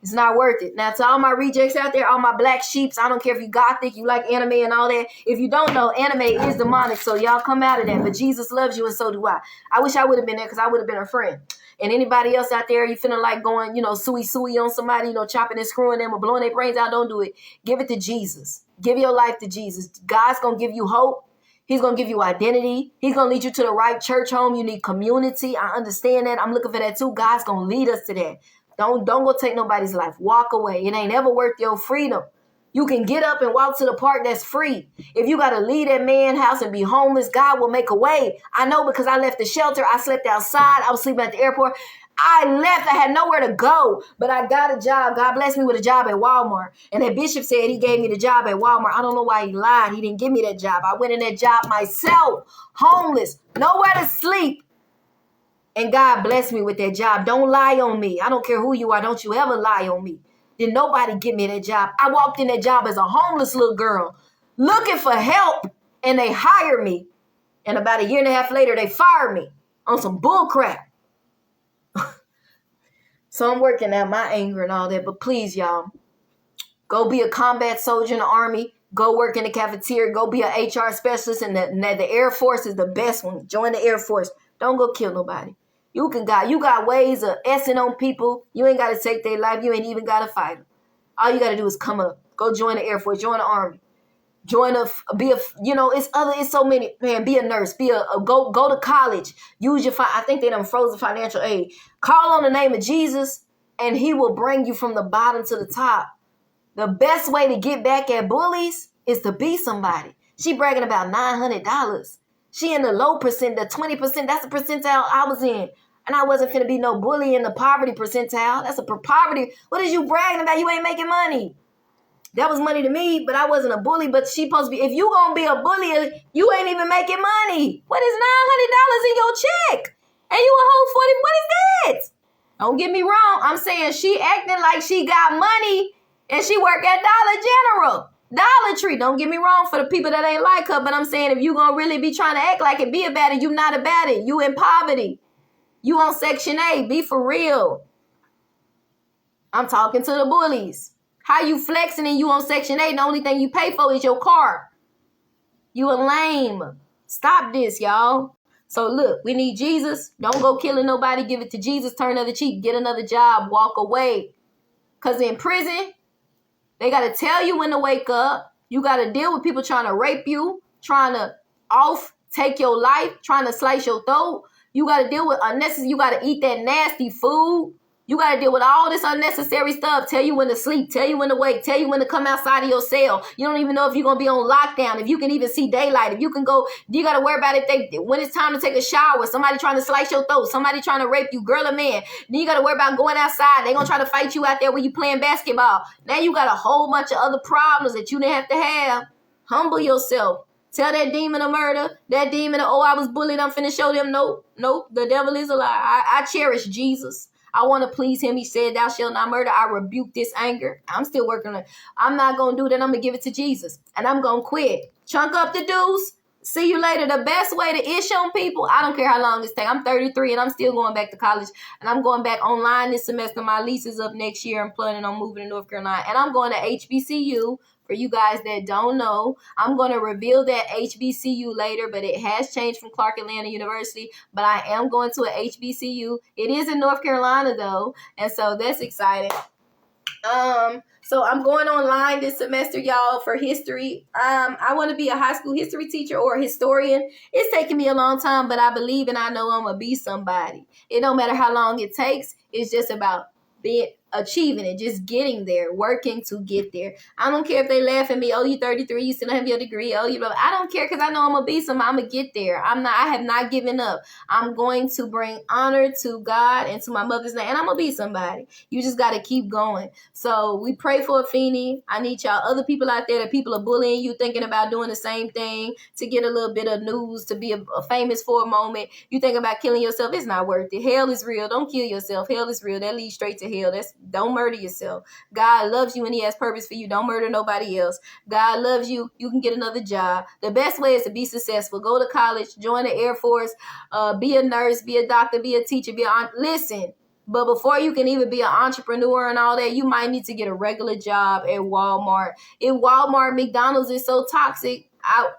It's not worth it. Now, to all my rejects out there, all my black sheeps, I don't care if you gothic, you like anime and all that. If you don't know, anime is demonic, so y'all come out of that. But Jesus loves you, and so do I. I wish I would have been there because I would have been a friend. And anybody else out there, you feeling like going, suey on somebody, chopping and screwing them or blowing their brains out, don't do it. Give it to Jesus. Give your life to Jesus. God's going to give you hope. He's going to give you identity. He's going to lead you to the right church home. You need community. I understand that. I'm looking for that too. God's going to lead us to that. Don't go take nobody's life. Walk away. It ain't ever worth your freedom. You can get up and walk to the park that's free. If you got to leave that man's house and be homeless, God will make a way. I know because I left the shelter. I slept outside. I was sleeping at the airport. I left. I had nowhere to go, but I got a job. God blessed me with a job at Walmart. And that bishop said he gave me the job at Walmart. I don't know why he lied. He didn't give me that job. I went in that job myself, homeless, nowhere to sleep. And God blessed me with that job. Don't lie on me. I don't care who you are. Don't you ever lie on me. Did nobody give me that job? I walked in that job as a homeless little girl looking for help, and they hired me. And about a year and a half later, they fired me on some bull crap. So I'm working out my anger and all that. But please, y'all, go be a combat soldier in the Army. Go work in the cafeteria. Go be an HR specialist. And the Air Force is the best one. Join the Air Force. Don't go kill nobody. You got ways of essing on people. You ain't got to take their life. You ain't even got to fight them. All you got to do is come up. Go join the Air Force. Join the Army. It's so many, man. Be a nurse. Go to college. I think they done frozen financial aid. Call on the name of Jesus, and he will bring you from the bottom to the top. The best way to get back at bullies is to be somebody. She bragging about $900. She in the low percent, the 20%. That's the percentile I was in. And I wasn't finna be no bully in the poverty percentile. That's poverty. What is you bragging about? You ain't making money. That was money to me, but I wasn't a bully. But she supposed to be, if you gonna be a bully, you ain't even making money. What is $900 in your check? And you a whole 40, what is that? Don't get me wrong. I'm saying she acting like she got money and she work at Dollar General. Dollar Tree. Don't get me wrong for the people that ain't like her, but I'm saying if you gonna really be trying to act like it, be about it. You not about it. You in poverty. You on Section 8. Be for real. I'm talking to the bullies. How you flexing and you on Section 8? The only thing you pay for is your car. You a lame. Stop this, y'all. So look, we need Jesus. Don't go killing nobody. Give it to Jesus. Turn another cheek. Get another job. Walk away. Because in prison, they got to tell you when to wake up. You got to deal with people trying to rape you, trying to take your life, trying to slice your throat. You got to deal with unnecessary. You got to eat that nasty food. You got to deal with all this unnecessary stuff. Tell you when to sleep. Tell you when to wake. Tell you when to come outside of your cell. You don't even know if you're going to be on lockdown. If you can even see daylight. If you can go, you got to worry about when it's time to take a shower. Somebody trying to slice your throat. Somebody trying to rape you, girl or man. Then you got to worry about going outside. They're going to try to fight you out there when you playing basketball. Now you got a whole bunch of other problems that you didn't have to have. Humble yourself Tell that demon of murder, that demon of, oh, I was bullied, I'm finna show them. Nope, the devil is a lie. I cherish Jesus. I want to please him. He said, thou shalt not murder. I rebuke this anger. I'm still working on it. I'm not going to do that. I'm going to give it to Jesus. And I'm going to quit. Chunk up the dues. See you later. The best way to ish on people, I don't care how long this takes. I'm 33 and I'm still going back to college. And I'm going back online this semester. My lease is up next year. I'm planning on moving to North Carolina. And I'm going to HBCU. For you guys that don't know, I'm going to reveal that HBCU later, but it has changed from Clark Atlanta University. But I am going to a HBCU. It is in North Carolina, though. And so that's exciting. So I'm going online this semester, y'all, for history. I want to be a high school history teacher or a historian. It's taking me a long time, but I believe and I know I'm going to be somebody. It don't matter how long it takes. It's just about achieving it, just getting there, working to get there. I don't care if they laugh at me. Oh, you 33, you still have your degree. Oh, you blah, blah. I don't care because I know I'm gonna be somebody. I'm gonna get there. I have not given up. I'm going to bring honor to God and to my mother's name, and I'm gonna be somebody. You just got to keep going. So we pray for Afeni. I need y'all other people out there that people are bullying you, thinking about doing the same thing to get a little bit of news, to be a famous for a moment. You think about killing yourself. It's not worth it. Hell is real. Don't kill yourself. Hell is real. That leads straight to hell. Don't murder yourself. God loves you and he has purpose for you. Don't murder nobody else. God loves you. You can get another job. The best way is to be successful. Go to college, join the Air Force, be a nurse, be a doctor, be a teacher, listen. But before you can even be an entrepreneur and all that, you might need to get a regular job at Walmart. If Walmart, McDonald's is so toxic, I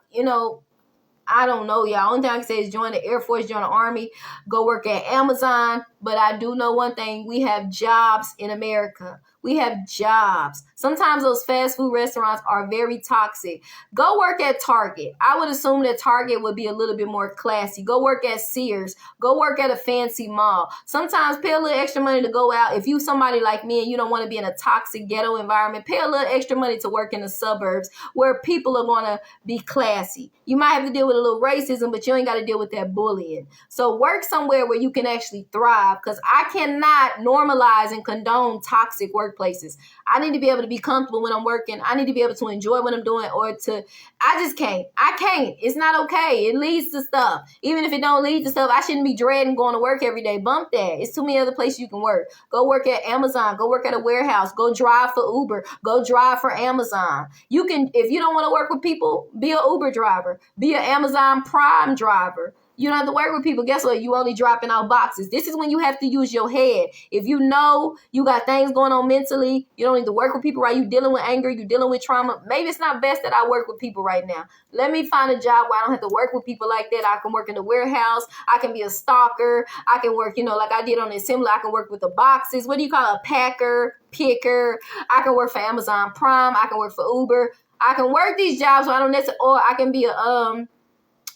don't know, y'all. Only thing I can say is join the Air Force, join the Army, go work at Amazon. But I do know one thing. We have jobs in America. We have jobs. Sometimes those fast food restaurants are very toxic. Go work at Target. I would assume that Target would be a little bit more classy. Go work at Sears. Go work at a fancy mall. Sometimes pay a little extra money to go out. If you somebody like me and you don't want to be in a toxic ghetto environment, pay a little extra money to work in the suburbs where people are going to be classy. You might have to deal with a little racism, but you ain't got to deal with that bullying. So work somewhere where you can actually thrive, because I cannot normalize and condone toxic workplaces. I need to be able to be comfortable when I'm working. I need to be able to enjoy what I'm doing, I just can't. I can't. It's not okay. It leads to stuff. Even if it don't lead to stuff, I shouldn't be dreading going to work every day. Bump that. It's too many other places you can work. Go work at Amazon. Go work at a warehouse. Go drive for Uber. Go drive for Amazon. You can, if you don't want to work with people, be an Uber driver. Be an Amazon Prime driver. You don't have to work with people. Guess what? You only dropping out boxes. This is when you have to use your head. If you know you got things going on mentally, you don't need to work with people, right? You dealing with anger, you dealing with trauma. Maybe it's not best that I work with people right now. Let me find a job where I don't have to work with people like that. I can work in the warehouse. I can be a stalker. I can work, like I did on the assembly. I can work with the boxes. What do you call a packer, picker? I can work for Amazon Prime. I can work for Uber. I can work these jobs where I don't necessarily, or I can be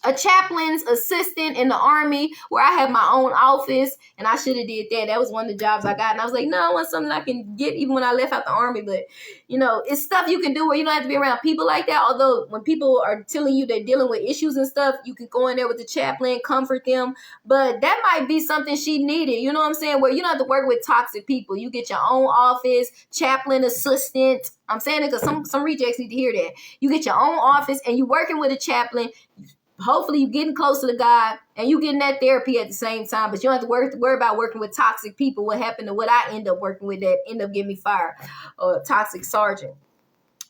a chaplain's assistant in the Army where I have my own office, and I should have did that. That was one of the jobs I got, and I was like, no, I want something I can get even when I left out the Army. But, it's stuff you can do where you don't have to be around people like that. Although when people are telling you they're dealing with issues and stuff, you can go in there with the chaplain, comfort them. But that might be something she needed, you know what I'm saying, where you don't have to work with toxic people. You get your own office, chaplain assistant. I'm saying it because some rejects need to hear that. You get your own office, and you working with a chaplain. Hopefully you're getting closer to God and you getting that therapy at the same time, but you don't have to worry about working with toxic people. What happened to what I end up working with that end up getting me fired, or toxic sergeant,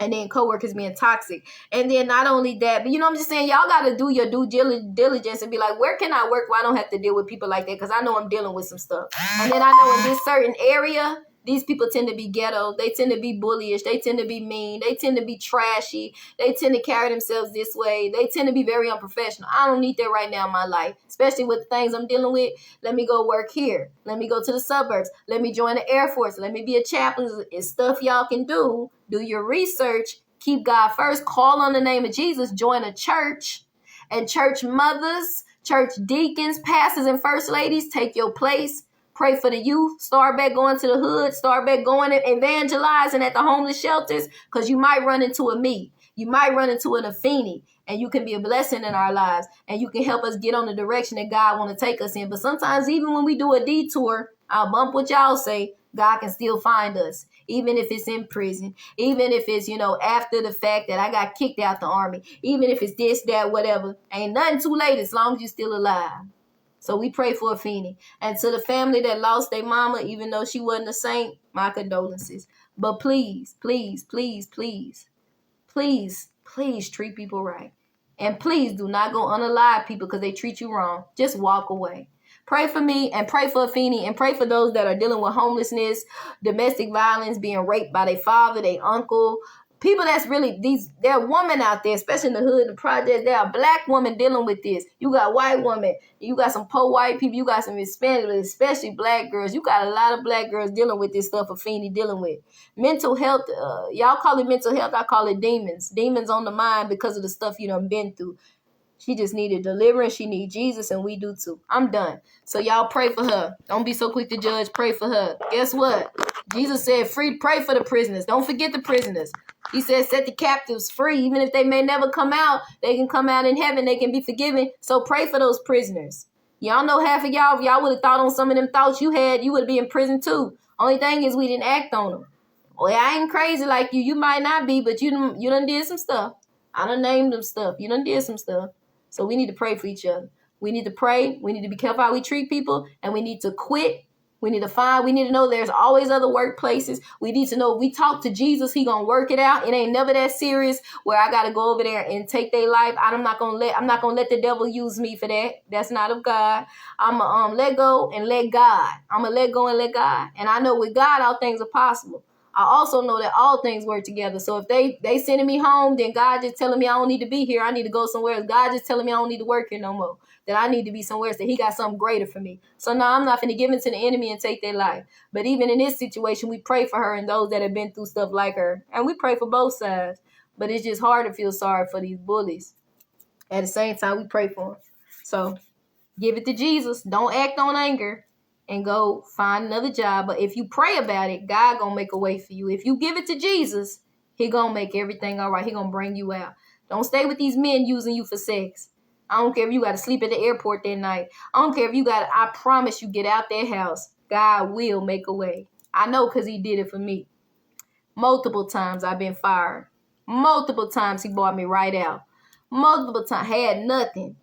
and then coworkers being toxic. And then not only that, but I'm just saying, y'all got to do your due diligence and be like, where can I work where I don't have to deal with people like that? Because I know I'm dealing with some stuff. And then I know in this certain area, these people tend to be ghetto. They tend to be bullyish. They tend to be mean. They tend to be trashy. They tend to carry themselves this way. They tend to be very unprofessional. I don't need that right now in my life, especially with the things I'm dealing with. Let me go work here. Let me go to the suburbs. Let me join the Air Force. Let me be a chaplain. It's stuff y'all can do. Do your research. Keep God first. Call on the name of Jesus. Join a church. And church mothers, church deacons, pastors, and first ladies, take your place. Pray for the youth. Start back going to the hood. Start back going and evangelizing at the homeless shelters, because you might run into a me. You might run into an Afeni, and you can be a blessing in our lives, and you can help us get on the direction that God want to take us in. But sometimes even when we do a detour, I'll bump what y'all say, God can still find us. even if it's in prison, even if it's, after the fact that I got kicked out the army, even if it's this, that, whatever. Ain't nothing too late as long as you're still alive. So we pray for Afeni. And to the family that lost their mama, even though she wasn't a saint, my condolences. But please, please, please, please, please, please treat people right. And please do not go unalive people because they treat you wrong. Just walk away. Pray for me and pray for Afeni and pray for those that are dealing with homelessness, domestic violence, being raped by their father, their uncle. People that's really, there are women out there, especially in the hood, the project, there are black women dealing with this. You got white women, you got some poor white people, you got some Hispanic, especially black girls. You got a lot of black girls dealing with this stuff Afeni dealing with. Mental health, y'all call it mental health, I call it demons. Demons on the mind because of the stuff you done been through. She just needed deliverance. She need Jesus, and we do too. I'm done. So y'all pray for her. Don't be so quick to judge. Pray for her. Guess what? Jesus said, pray for the prisoners. Don't forget the prisoners. He said, set the captives free. Even if they may never come out, they can come out in heaven. They can be forgiven. So pray for those prisoners. Y'all know half of y'all, if y'all would have thought on some of them thoughts you had, you would be in prison too. Only thing is we didn't act on them. Well, I ain't crazy like you. You might not be, but you done did some stuff. I done named them stuff. You done did some stuff. So we need to pray for each other. We need to pray. We need to be careful how we treat people. And we need to quit. We need to know there's always other workplaces. We need to know if we talk to Jesus, he going to work it out. It ain't never that serious where I got to go over there and take their life. I'm not going to let the devil use me for that. That's not of God. I'm going to let go and let God. I'm going to let go and let God. And I know with God, all things are possible. I also know that all things work together. So if they sending me home, then God just telling me I don't need to be here. I need to go somewhere else. God just telling me I don't need to work here no more. That I need to be somewhere else. That he got something greater for me. So now I'm not going to give it to the enemy and take their life. But even in this situation, we pray for her and those that have been through stuff like her. And we pray for both sides. But it's just hard to feel sorry for these bullies. At the same time, we pray for them. So give it to Jesus. Don't act on anger. And go find another job. But if you pray about it, God gonna make a way for you. If you give it to Jesus, he gonna make everything all right. He gonna bring you out. Don't stay with these men using you for sex. I don't care if you got to sleep at the airport that night. I don't care if I promise you get out that house. God will make a way. I know because he did it for me. Multiple times I've been fired. Multiple times he bought me right out. Multiple times. Had nothing.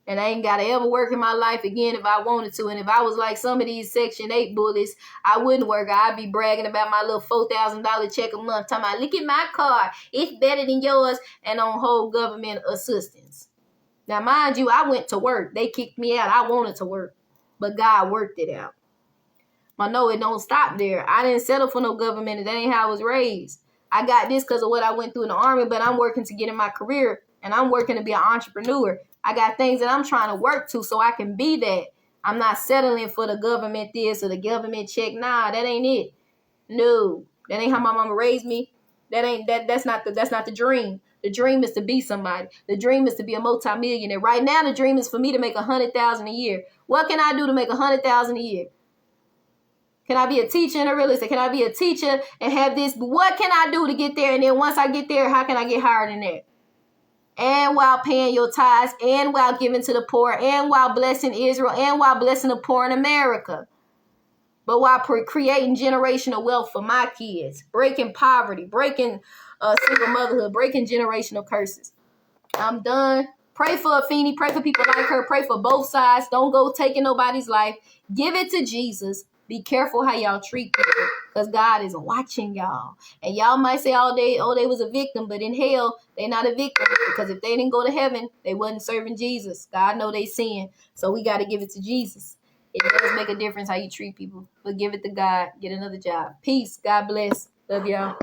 And I ain't got to ever work in my life again if I wanted to. And if I was like some of these Section 8 bullies, I wouldn't work. I'd be bragging about my little $4,000 check a month. Talking about, look at my car. It's better than yours. And on whole government assistance. Now, mind you, I went to work. They kicked me out. I wanted to work. But God worked it out. But no, it don't stop there. I didn't settle for no government. That ain't how I was raised. I got this because of what I went through in the army. But I'm working to get in my career. And I'm working to be an entrepreneur. I got things that I'm trying to work to so I can be that. I'm not settling for the government this or the government check. Nah, that ain't it. No, that ain't how my mama raised me. That's not the dream. The dream is to be somebody. The dream is to be a multimillionaire. Right now, the dream is for me to make $100,000 a year. What can I do to make $100,000 a year? Can I be a teacher and a real estate? Can I be a teacher and have this? What can I do to get there? And then once I get there, how can I get higher than that? And while paying your tithes, and while giving to the poor, and while blessing Israel, and while blessing the poor in America. But while creating generational wealth for my kids, breaking poverty, breaking single motherhood, breaking generational curses. I'm done. Pray for Afeni. Pray for people like her. Pray for both sides. Don't go taking nobody's life. Give it to Jesus. Be careful how y'all treat people because God is watching y'all. And y'all might say all day, oh, they was a victim. But in hell, they not a victim because if they didn't go to heaven, they wasn't serving Jesus. God know they sin. So we got to give it to Jesus. It does make a difference how you treat people. But give it to God. Get another job. Peace. God bless. Love y'all.